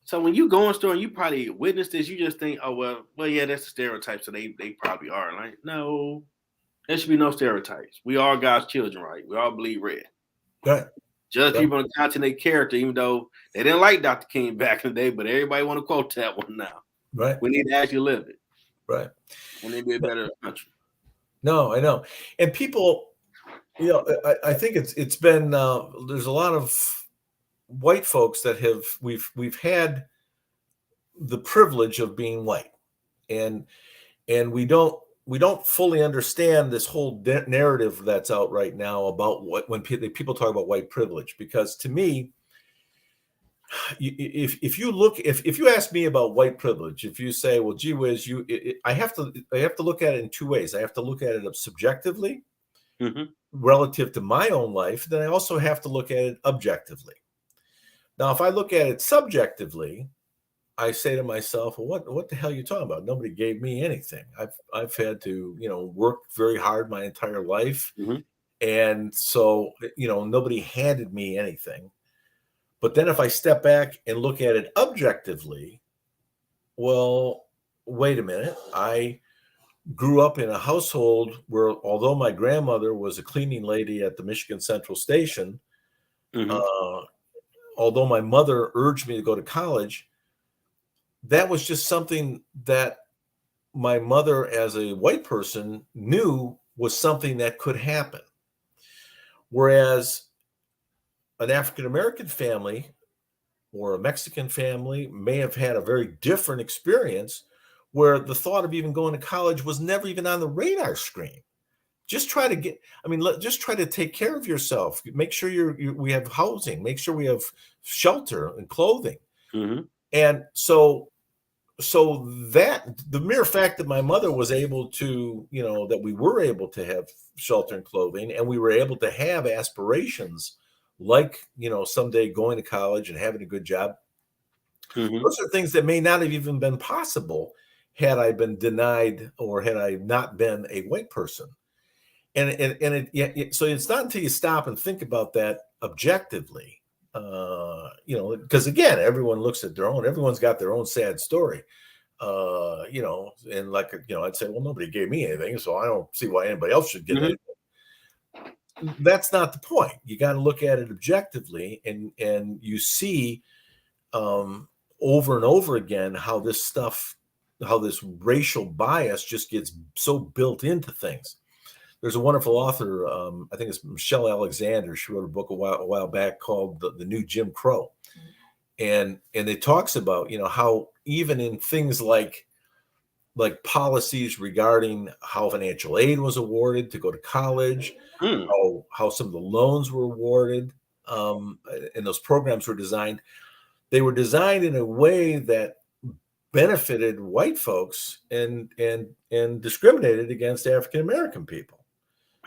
so when you go in store and you probably witness this, you just think, oh, well, yeah, that's a stereotype. So they probably are. Like, no, there should be no stereotypes. We are God's children, right? We all bleed red. Right. Judge people on the content of their character, even though they didn't like Dr. King back in the day, but everybody want to quote that one now. Right. We need to actually live it. Right. We need to be a better country. No, I know. And people, I think it's been there's a lot of white folks that we've had the privilege of being white, and we don't fully understand this whole narrative that's out right now about when people talk about white privilege. Because to me, if you ask me about white privilege, if you say, well, gee whiz, I have to look at it in two ways. I have to look at it subjectively, mm-hmm. relative to my own life. Then I also have to look at it objectively. Now, if I look at it subjectively, I say to myself, well, what the hell are you talking about? Nobody gave me anything. I've had to, work very hard my entire life. Mm-hmm. And so, nobody handed me anything. But then if I step back and look at it objectively, well, wait a minute. I grew up in a household where, although my grandmother was a cleaning lady at the Michigan Central Station, Although my mother urged me to go to college, that was just something that my mother, as a white person, knew was something that could happen. Whereas an African-American family or a Mexican family may have had a very different experience, where the thought of even going to college was never even on the radar screen. Just try to just try to take care of yourself. Make sure we have housing, make sure we have shelter and clothing. And so that the mere fact that my mother was able to, that we were able to have shelter and clothing, and we were able to have aspirations like, someday going to college and having a good job. Those are things that may not have even been possible had I been denied or had I not been a white person. So it's not until you stop and think about that objectively, because again, everyone looks at everyone's got their own sad story, and like, I'd say, well, nobody gave me anything, so I don't see why anybody else should get anything. That's not the point. You got to look at it objectively, and you see over and over again how this racial bias just gets so built into things. There's a wonderful author, I think it's Michelle Alexander. She wrote a book a while back called The New Jim Crow. And it talks about, how even in things like policies regarding how financial aid was awarded to go to college, how some of the loans were awarded, and those programs were designed. They were designed in a way that benefited white folks and discriminated against African-American people.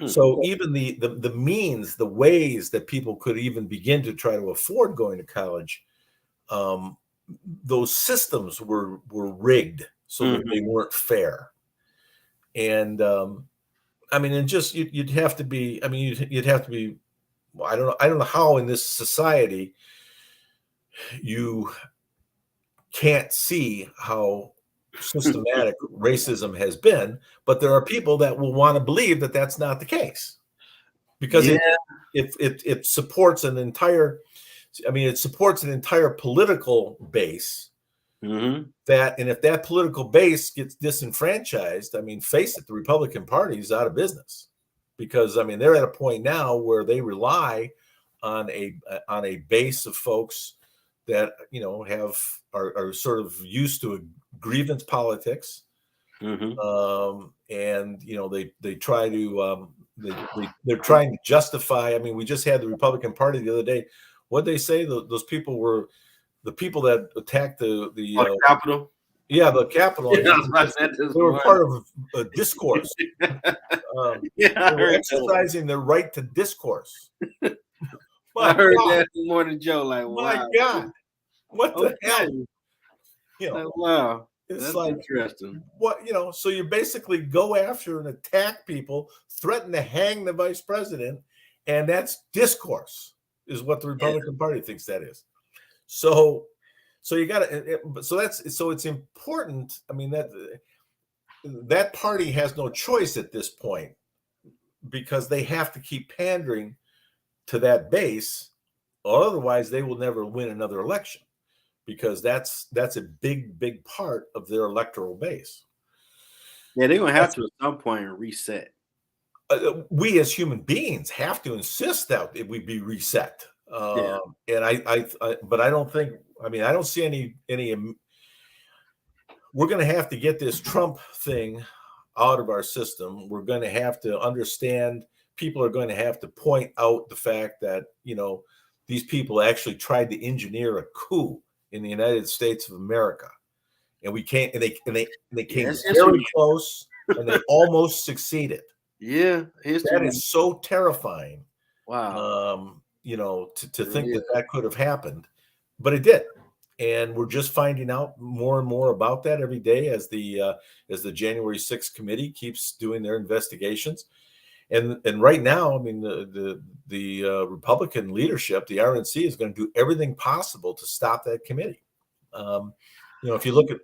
So even the means, the ways that people could even begin to try to afford going to college, those systems were rigged so that they weren't fair. And and just you'd have to be. You'd have to be. I don't know how in this society you can't see how systematic racism has been, but there are people that will want to believe that that's not the case, because it supports an entire political base, that, and if that political base gets disenfranchised, face it, the Republican Party is out of business, because they're at a point now where they rely on a base of folks that are sort of used to a grievance politics, and they try to they're trying to justify. We just had the Republican Party the other day. What they say, those people were the people that attacked the Capitol. Yeah, the Capitol. They were part of a discourse. They were exercising their right to discourse. I heard that more than Joe. Like, my wow. God, what the hell? Like, wow, it's that's like interesting. What so you basically go after and attack people, threaten to hang the vice president, and that's discourse, is what the Republican Party thinks that is. So you got to. So it's important. That party has no choice at this point, because they have to keep pandering to that base, or otherwise they will never win another election, because that's a big part of their electoral base. Yeah, they're gonna have to at some point reset. We as human beings have to insist that it would be reset. And but I don't think. I don't see any. We're going to have to get this Trump thing out of our system. We're going to have to understand. People are going to have to point out the fact that these people actually tried to engineer a coup in the United States of America, and we can't. And they came very close, and they almost succeeded. Yeah, that is so terrifying. Wow. To think that could have happened, but it did, and we're just finding out more and more about that every day as the January 6th committee keeps doing their investigations. And right now, the Republican leadership, the RNC, is going to do everything possible to stop that committee. If you look at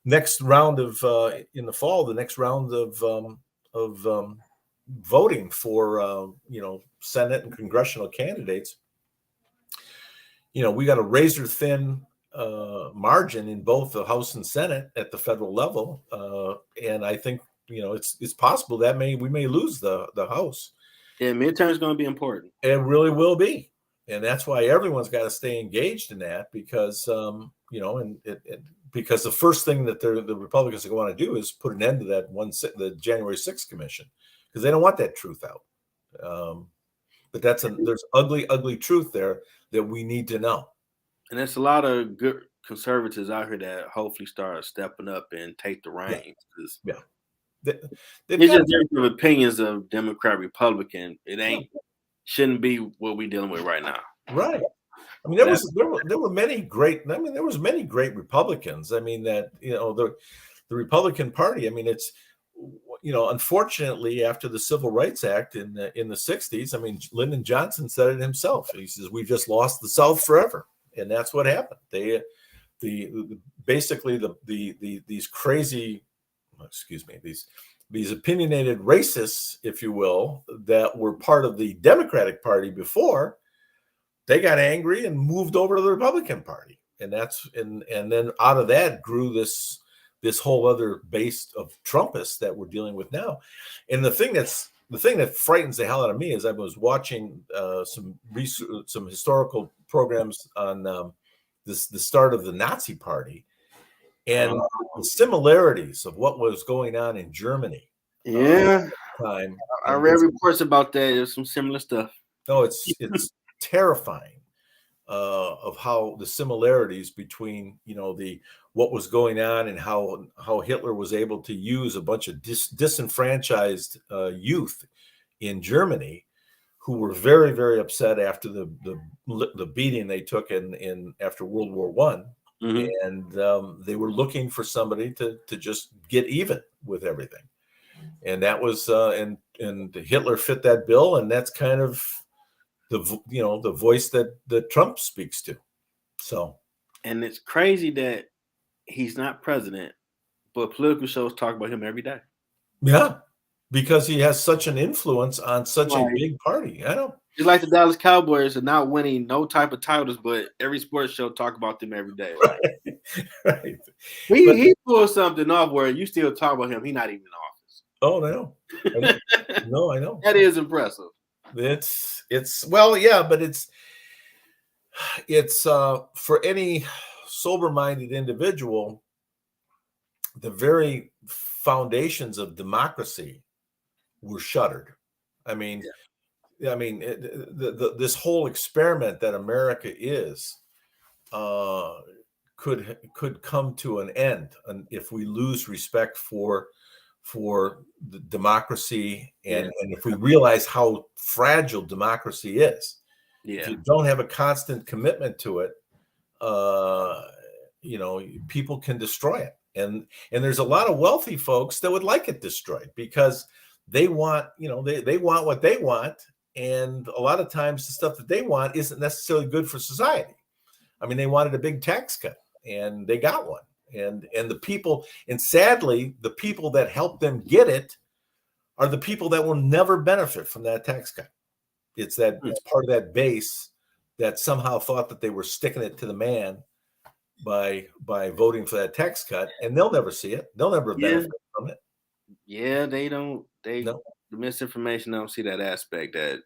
next round of in the fall, the next round of voting for Senate and congressional candidates, we got a razor thin margin in both the House and Senate at the federal level, and I think it's possible that we may lose the House. Yeah, midterm is going to be important. It really will be, and that's why everyone's got to stay engaged in that, because because the first thing that the Republicans are going to do is put an end to the January 6th commission, because they don't want that truth out. But there's ugly truth there that we need to know. And there's a lot of good conservatives out here that hopefully start stepping up and take the reins. Yeah. It's just different opinions of Democrat, Republican. It shouldn't be what we're dealing with right now. Right. I mean, there were many great. I mean, there was many great Republicans. I mean, that the Republican Party. I mean, it's unfortunately, after the Civil Rights Act in the 60s, I mean, Lyndon Johnson said it himself. He says, "We just lost the South forever," and that's what happened. Basically these crazy, these opinionated racists, if you will, that were part of the Democratic Party before, they got angry and moved over to the Republican Party, and then out of that grew this whole other base of Trumpists that we're dealing with now. And the thing that frightens the hell out of me is I was watching some historical programs on the start of the Nazi Party, and the similarities of what was going on in Germany. Yeah, I read reports about that. There's some similar stuff. No, it's terrifying of how the similarities between what was going on and how Hitler was able to use a bunch of disenfranchised youth in Germany who were very, very upset after the beating they took in after World War I. Mm-hmm. And they were looking for somebody to just get even with everything, and that was and Hitler fit that bill, and that's kind of the voice that Trump speaks to. So, and it's crazy that he's not president, but political shows talk about him every day. Yeah, because he has such an influence on such a big party. I know. It's like the Dallas Cowboys are not winning no type of titles, but every sports show talk about them every day. Right. He pulled something off where you still talk about him. He's not even in office. Oh, no. No, I know. That is impressive. It's well, yeah, but it's for any sober-minded individual, the very foundations of democracy were shuttered. I mean, this whole experiment that America is could come to an end, and if we lose respect for the democracy, and if we realize how fragile democracy is, if you don't have a constant commitment to it, people can destroy it. And there's a lot of wealthy folks that would like it destroyed because they want, they want what they want. And a lot of times the stuff that they want isn't necessarily good for society. I mean, they wanted a big tax cut and they got one. And the people, and sadly, the people that help them get it are the people that will never benefit from that tax cut. It's part of that base that somehow thought that they were sticking it to the man by voting for that tax cut, and they'll never see it. They'll never benefit from it. Yeah, they don't. The misinformation, don't see that aspect. That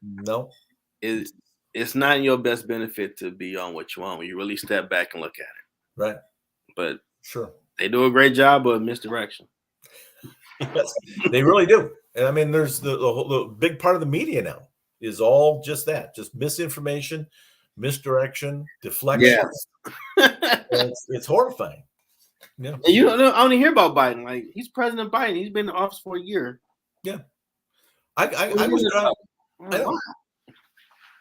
it's not in your best benefit to be on what you want when you really step back and look at it. Right. But sure, they do a great job of misdirection. Yes, they really do. And I mean, there's the big part of the media now is all just that, just misinformation, misdirection, deflection. Yes. It's horrifying. Yeah. And you don't only hear about Biden. Like, he's President Biden. He's been in office for a year. Yeah. I was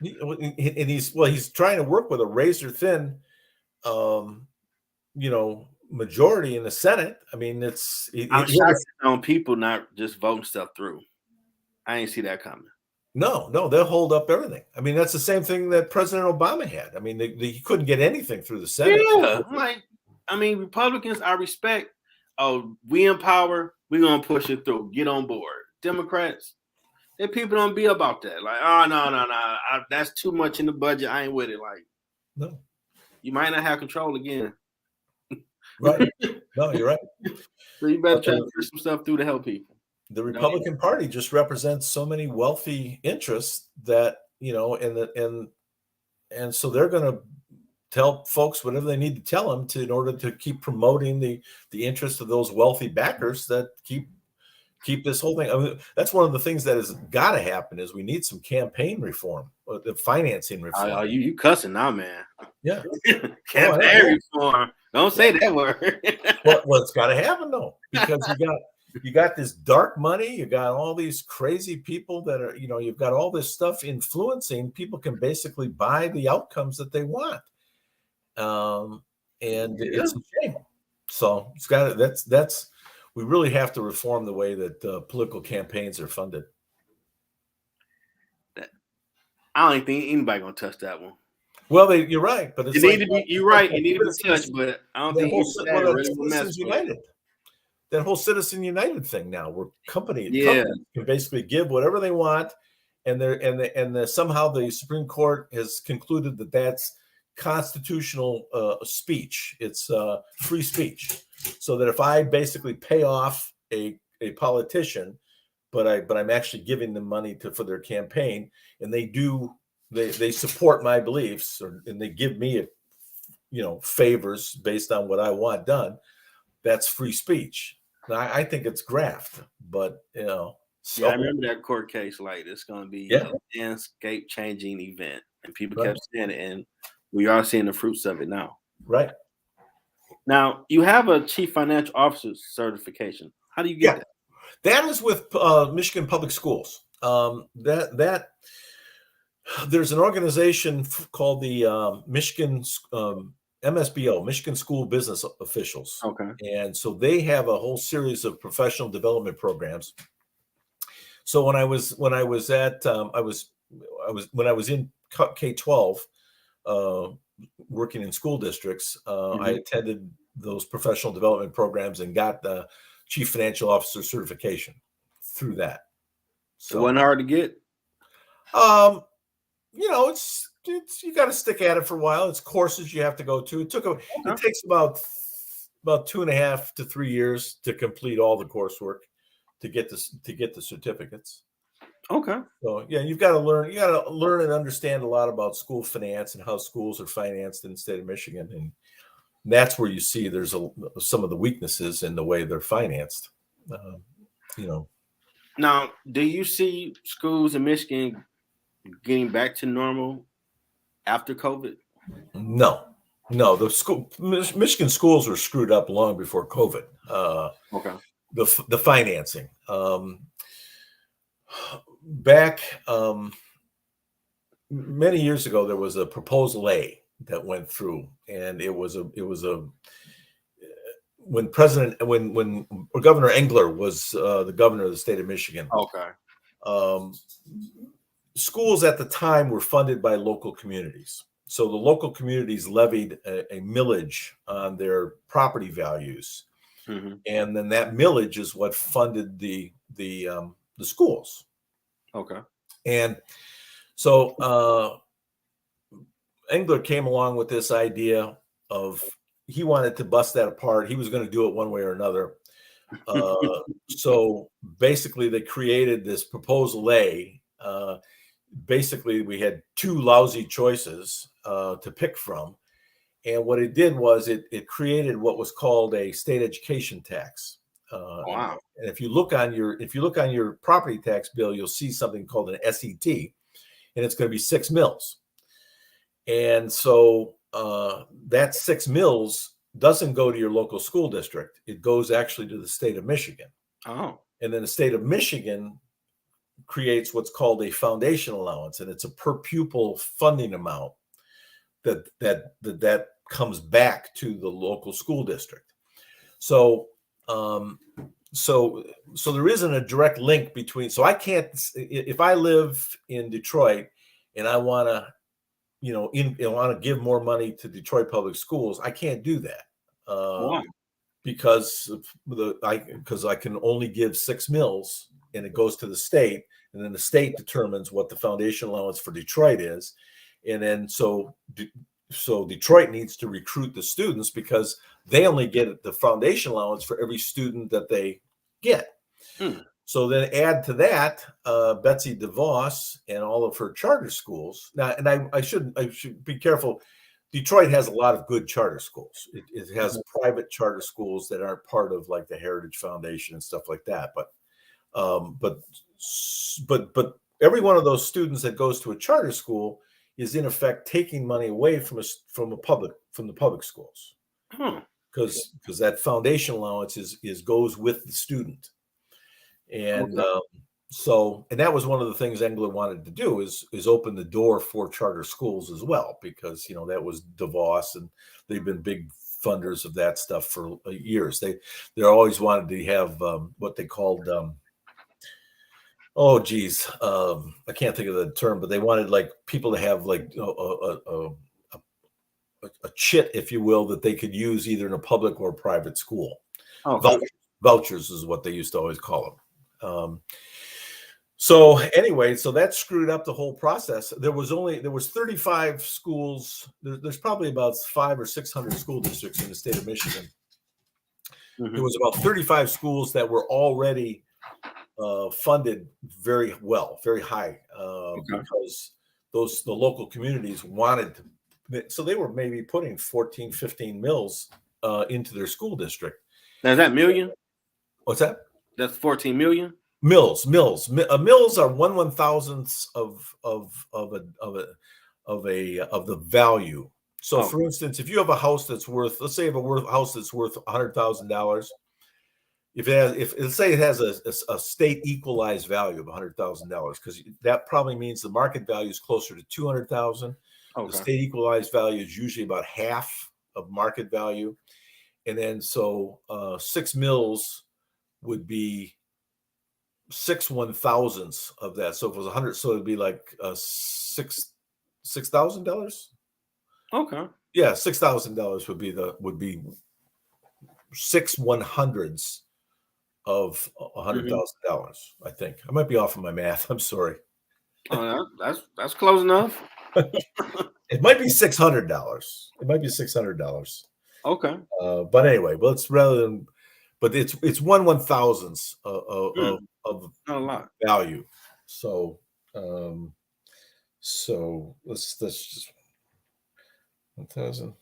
and he's trying to work with a razor thin majority in the Senate. I mean, I'm shocked on people not just voting stuff through. I ain't see that coming. No, they'll hold up everything. I mean, that's the same thing that President Obama had. I mean, he couldn't get anything through the Senate. Yeah, Republicans, I respect. Oh, we in power, we're gonna push it through. Get on board. Democrats, people don't be about that. Like, oh no, that's too much in the budget. I ain't with it. Like, no, you might not have control again. Right. No, you're right. So you better try to push some stuff through to help people. The Republican Party just represents so many wealthy interests that, and so they're going to tell folks whatever they need to tell them in order to keep promoting the interest of those wealthy backers that keep this whole thing. I mean, that's one of the things that has got to happen is we need some campaign reform, the financing reform. You cussing now, man. Yeah. Campaign reform. Don't say that word. Well, it's got to happen though, because you got this dark money, you got all these crazy people that are, you've got all this stuff influencing. People can basically buy the outcomes that they want. And it's a shame. So it's got that's we really have to reform the way that political campaigns are funded. I don't think anybody gonna touch that one. Well, you're right, but it's you're right. It need to be touched, but I don't think Citizens United. That whole Citizen United thing now, where companies can basically give whatever they want, and somehow the Supreme Court has concluded that that's constitutional speech. It's free speech. So that if I basically pay off a politician, but I'm actually giving them money for their campaign, and they support my beliefs, and they give me favors based on what I want done, that's free speech. Now, I think it's graft, but I remember that court case. Like, it's going to be a landscape-changing event, and people kept saying it, and we are seeing the fruits of it now. Right. Now, you have a chief financial officer certification. How do you get that? That is with Michigan Public Schools. That there's an organization called the Michigan MSBO, Michigan School Business Officials. Okay. And so they have a whole series of professional development programs. So when I was in K-12, working in school districts, I attended those professional development programs and got the chief financial officer certification through that. So it wasn't hard to get. It's you got to stick at it for a while. It's courses you have to go to. It takes about 2.5 to 3 years to complete all the coursework to get the certificates. Okay. So you've got to learn. You got to learn and understand a lot about school finance and how schools are financed in the state of Michigan, and that's where you see there's some of the weaknesses in the way they're financed. Now, do you see schools in Michigan getting back to normal after COVID? No. The Michigan schools were screwed up long before COVID. Okay. The financing. Back many years ago, there was a Proposal A that went through, and it was when Governor Engler was the governor of the state of Michigan. Okay. Schools at the time were funded by local communities. So the local communities levied a millage on their property values. Mm-hmm. And then that millage is what funded the schools. Okay. And so Engler came along with this idea of he wanted to bust that apart. He was going to do it one way or another. So basically they created this Proposal A. Basically, we had two lousy choices to pick from, and what it did was it created what was called a state education tax. Wow! And if you look on your property tax bill, you'll see something called an SET, and it's going to be 6 mills. And so that 6 mills doesn't go to your local school district; it goes actually to the state of Michigan. Oh, and then the state of Michigan creates what's called a foundation allowance, and it's a per pupil funding amount that comes back to the local school district. So there isn't a direct link between. So I can't, if I live in Detroit and I want to give more money to Detroit Public Schools, I can't do that. Why? Because I can only give 6 mills, and it goes to the state, and then the state determines what the foundation allowance for Detroit is, and then so so Detroit needs to recruit the students because they only get the foundation allowance for every student that they get. So then add to that Betsy DeVos and all of her charter schools. Now, and I should be careful. Detroit has a lot of good charter schools. It has private charter schools that aren't part of like the Heritage Foundation and stuff like that. But every one of those students that goes to a charter school is in effect taking money away from the public schools, because that foundation allowance goes with the student. And and that was one of the things Engler wanted to do is open the door for charter schools as well, because that was DeVos, and they've been big funders of that stuff for years. They always wanted to have what they called I can't think of the term, but they wanted like people to have like a chit, if you will, that they could use either in a public or private school. Vouchers is what they used to always call them. So anyway, so that screwed up the whole process. There was 35 schools. There's probably about 500 or 600 school districts in the state of Michigan. There was about 35 schools that were already funded very well, very high, because the local communities wanted to. So they were maybe putting 14, 15 mills into their school district. Now, is that million? What's that? That's 14 million. Mills are 1/1000th of the value. So, for instance, if you have a house that's worth, let's say, house that's worth $100,000, let's say it has a state equalized value of $100,000, because that probably means the market value is closer to 200,000. The state equalized value is usually about half of market value, and then so 6 mills would be 6/1000ths of that. So if it was 100, so it'd be like $6,000. Okay. Yeah, $6,000 would be 6/100ths of $100,000. I think I might be off on my math. I'm sorry. Oh, that's close enough. It might be $600. It might be $600. Okay. But anyway, but it's it's 1/1000ths of not a lot value. So let's just 1,000.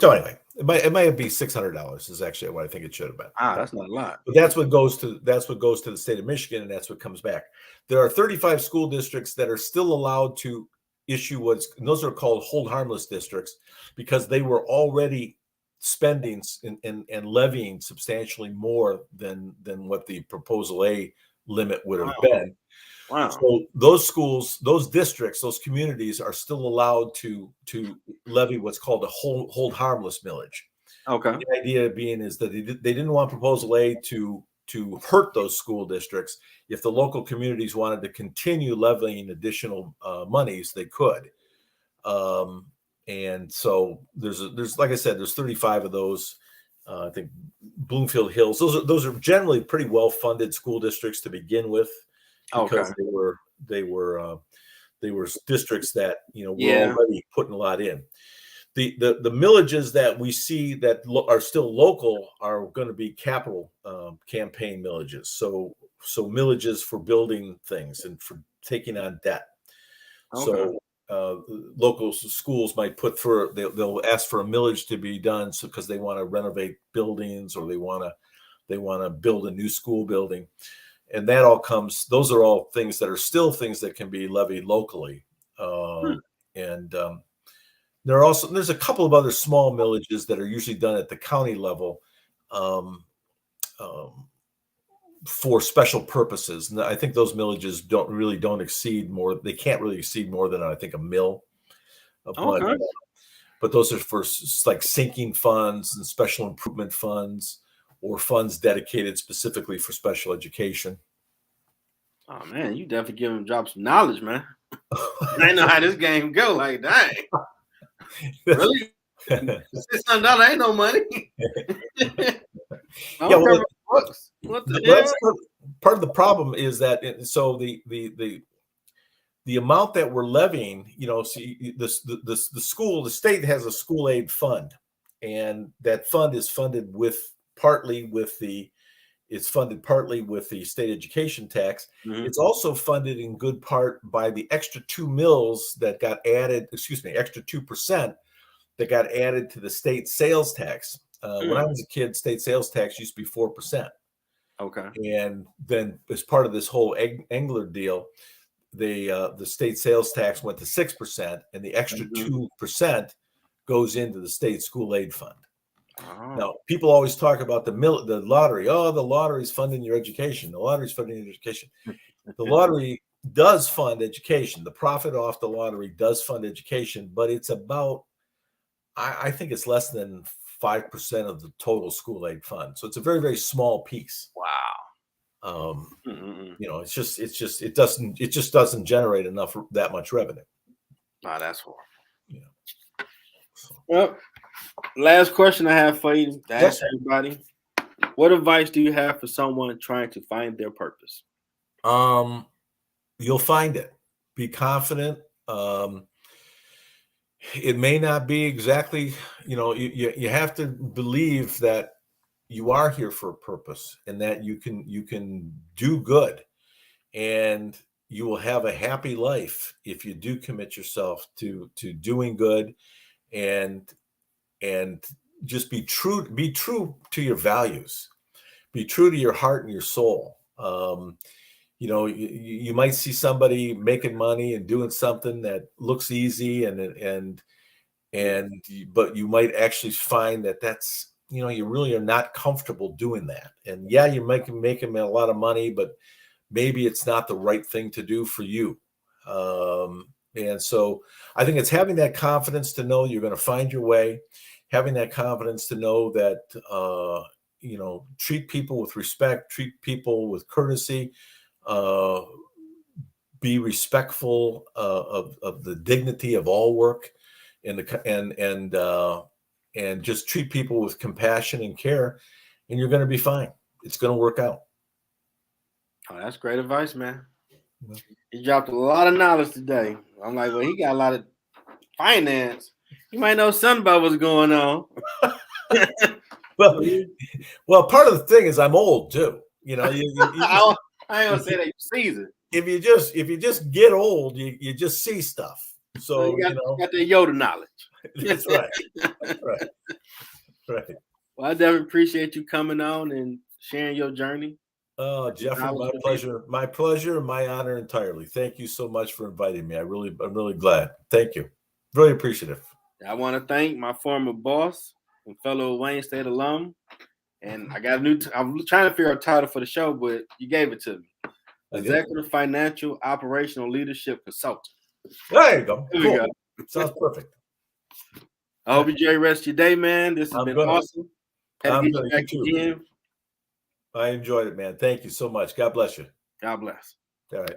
So anyway, it might be $600 is actually what I think it should have been. That's not a lot. But that's what goes to the state of Michigan, and that's what comes back. There are 35 school districts that are still allowed to issue those are called hold harmless districts, because they were already spending and levying substantially more than what the Proposal A limit would have been. Wow. So those schools, those districts, those communities are still allowed to levy what's called a hold harmless millage. Okay. The idea being is that they didn't want Proposal A to hurt those school districts. If the local communities wanted to continue levying additional monies, they could. And so there's like I said, there's 35 of those. I think Bloomfield Hills. Those are generally pretty well funded school districts to begin with, because they were districts that were already putting a lot in. The millages that we see that are still local are going to be capital campaign millages. So millages for building things and for taking on debt. So local schools might they'll ask for a millage to be done, because they want to renovate buildings, or they want to build a new school building, and that all comes. Those are all things that are still things that can be levied locally, and there's a couple of other small millages that are usually done at the county level. For special purposes. And I think those millages don't exceed more. They can't really exceed more than, I think, a mill. But those are for like sinking funds and special improvement funds, or funds dedicated specifically for special education. Oh man, you definitely give them drop some knowledge, man. I know how this game go. Like, dang, really? $600 ain't no money. Yeah, well, what the hell? Part of the problem is that the the amount that we're levying, see the school, the state has a school aid fund, and that fund is funded partly with the state education tax. Mm-hmm. It's also funded in good part by the extra 2 mils that got added, extra 2% that got added to the state sales tax. When I was a kid, state sales tax used to be 4%. Okay. And then as part of this whole Engler deal, the state sales tax went to 6%, and the extra 2% goes into the state school aid fund. Oh. Now, people always talk about the lottery. Oh, the lottery's funding your education. The lottery's funding your education. The lottery does fund education. The profit off the lottery does fund education, but it's about, I think it's less than 5% of the total school aid fund. So it's a very, very small piece. Wow. It just doesn't generate that much revenue. Wow, that's horrible. Yeah. Well, last question I have for you to ask everybody. What advice do you have for someone trying to find their purpose? You'll find it. Be confident. It may not be exactly, you have to believe that you are here for a purpose, and that you can do good, and you will have a happy life if you do commit yourself to doing good, and just be true to your values, be true to your heart and your soul. You might see somebody making money and doing something that looks easy, but you might actually find that that's, you really are not comfortable doing that. And yeah, you're making a lot of money, but maybe it's not the right thing to do for you. And so I think it's having that confidence to know you're going to find your way, having that confidence to know that, treat people with respect, treat people with courtesy, be respectful of the dignity of all work, and just treat people with compassion and care, and you're going to be fine. It's going to work out. Oh, that's great advice, man. He dropped a lot of knowledge today. I'm like, well, he got a lot of finance. You might know something about what's going on. Well, part of the thing is I'm old too. I ain't gonna say that you seasoned. If you just get old, you just see stuff. So you got that Yoda knowledge. That's right. That's right. Right. Well, I definitely appreciate you coming on and sharing your journey. Oh, Jeffrey, my pleasure. My pleasure, my honor entirely. Thank you so much for inviting me. I'm really glad. Thank you. Really appreciative. I want to thank my former boss and fellow Wayne State alum. And I got I'm trying to figure out a title for the show, but you gave it to me. Executive Financial Operational Leadership Consultant. There you go. There we go. Sounds perfect. I hope you enjoy the rest of your day, man. This has been awesome. I'm good. Back again. I enjoyed it, man. Thank you so much. God bless you. God bless. All right.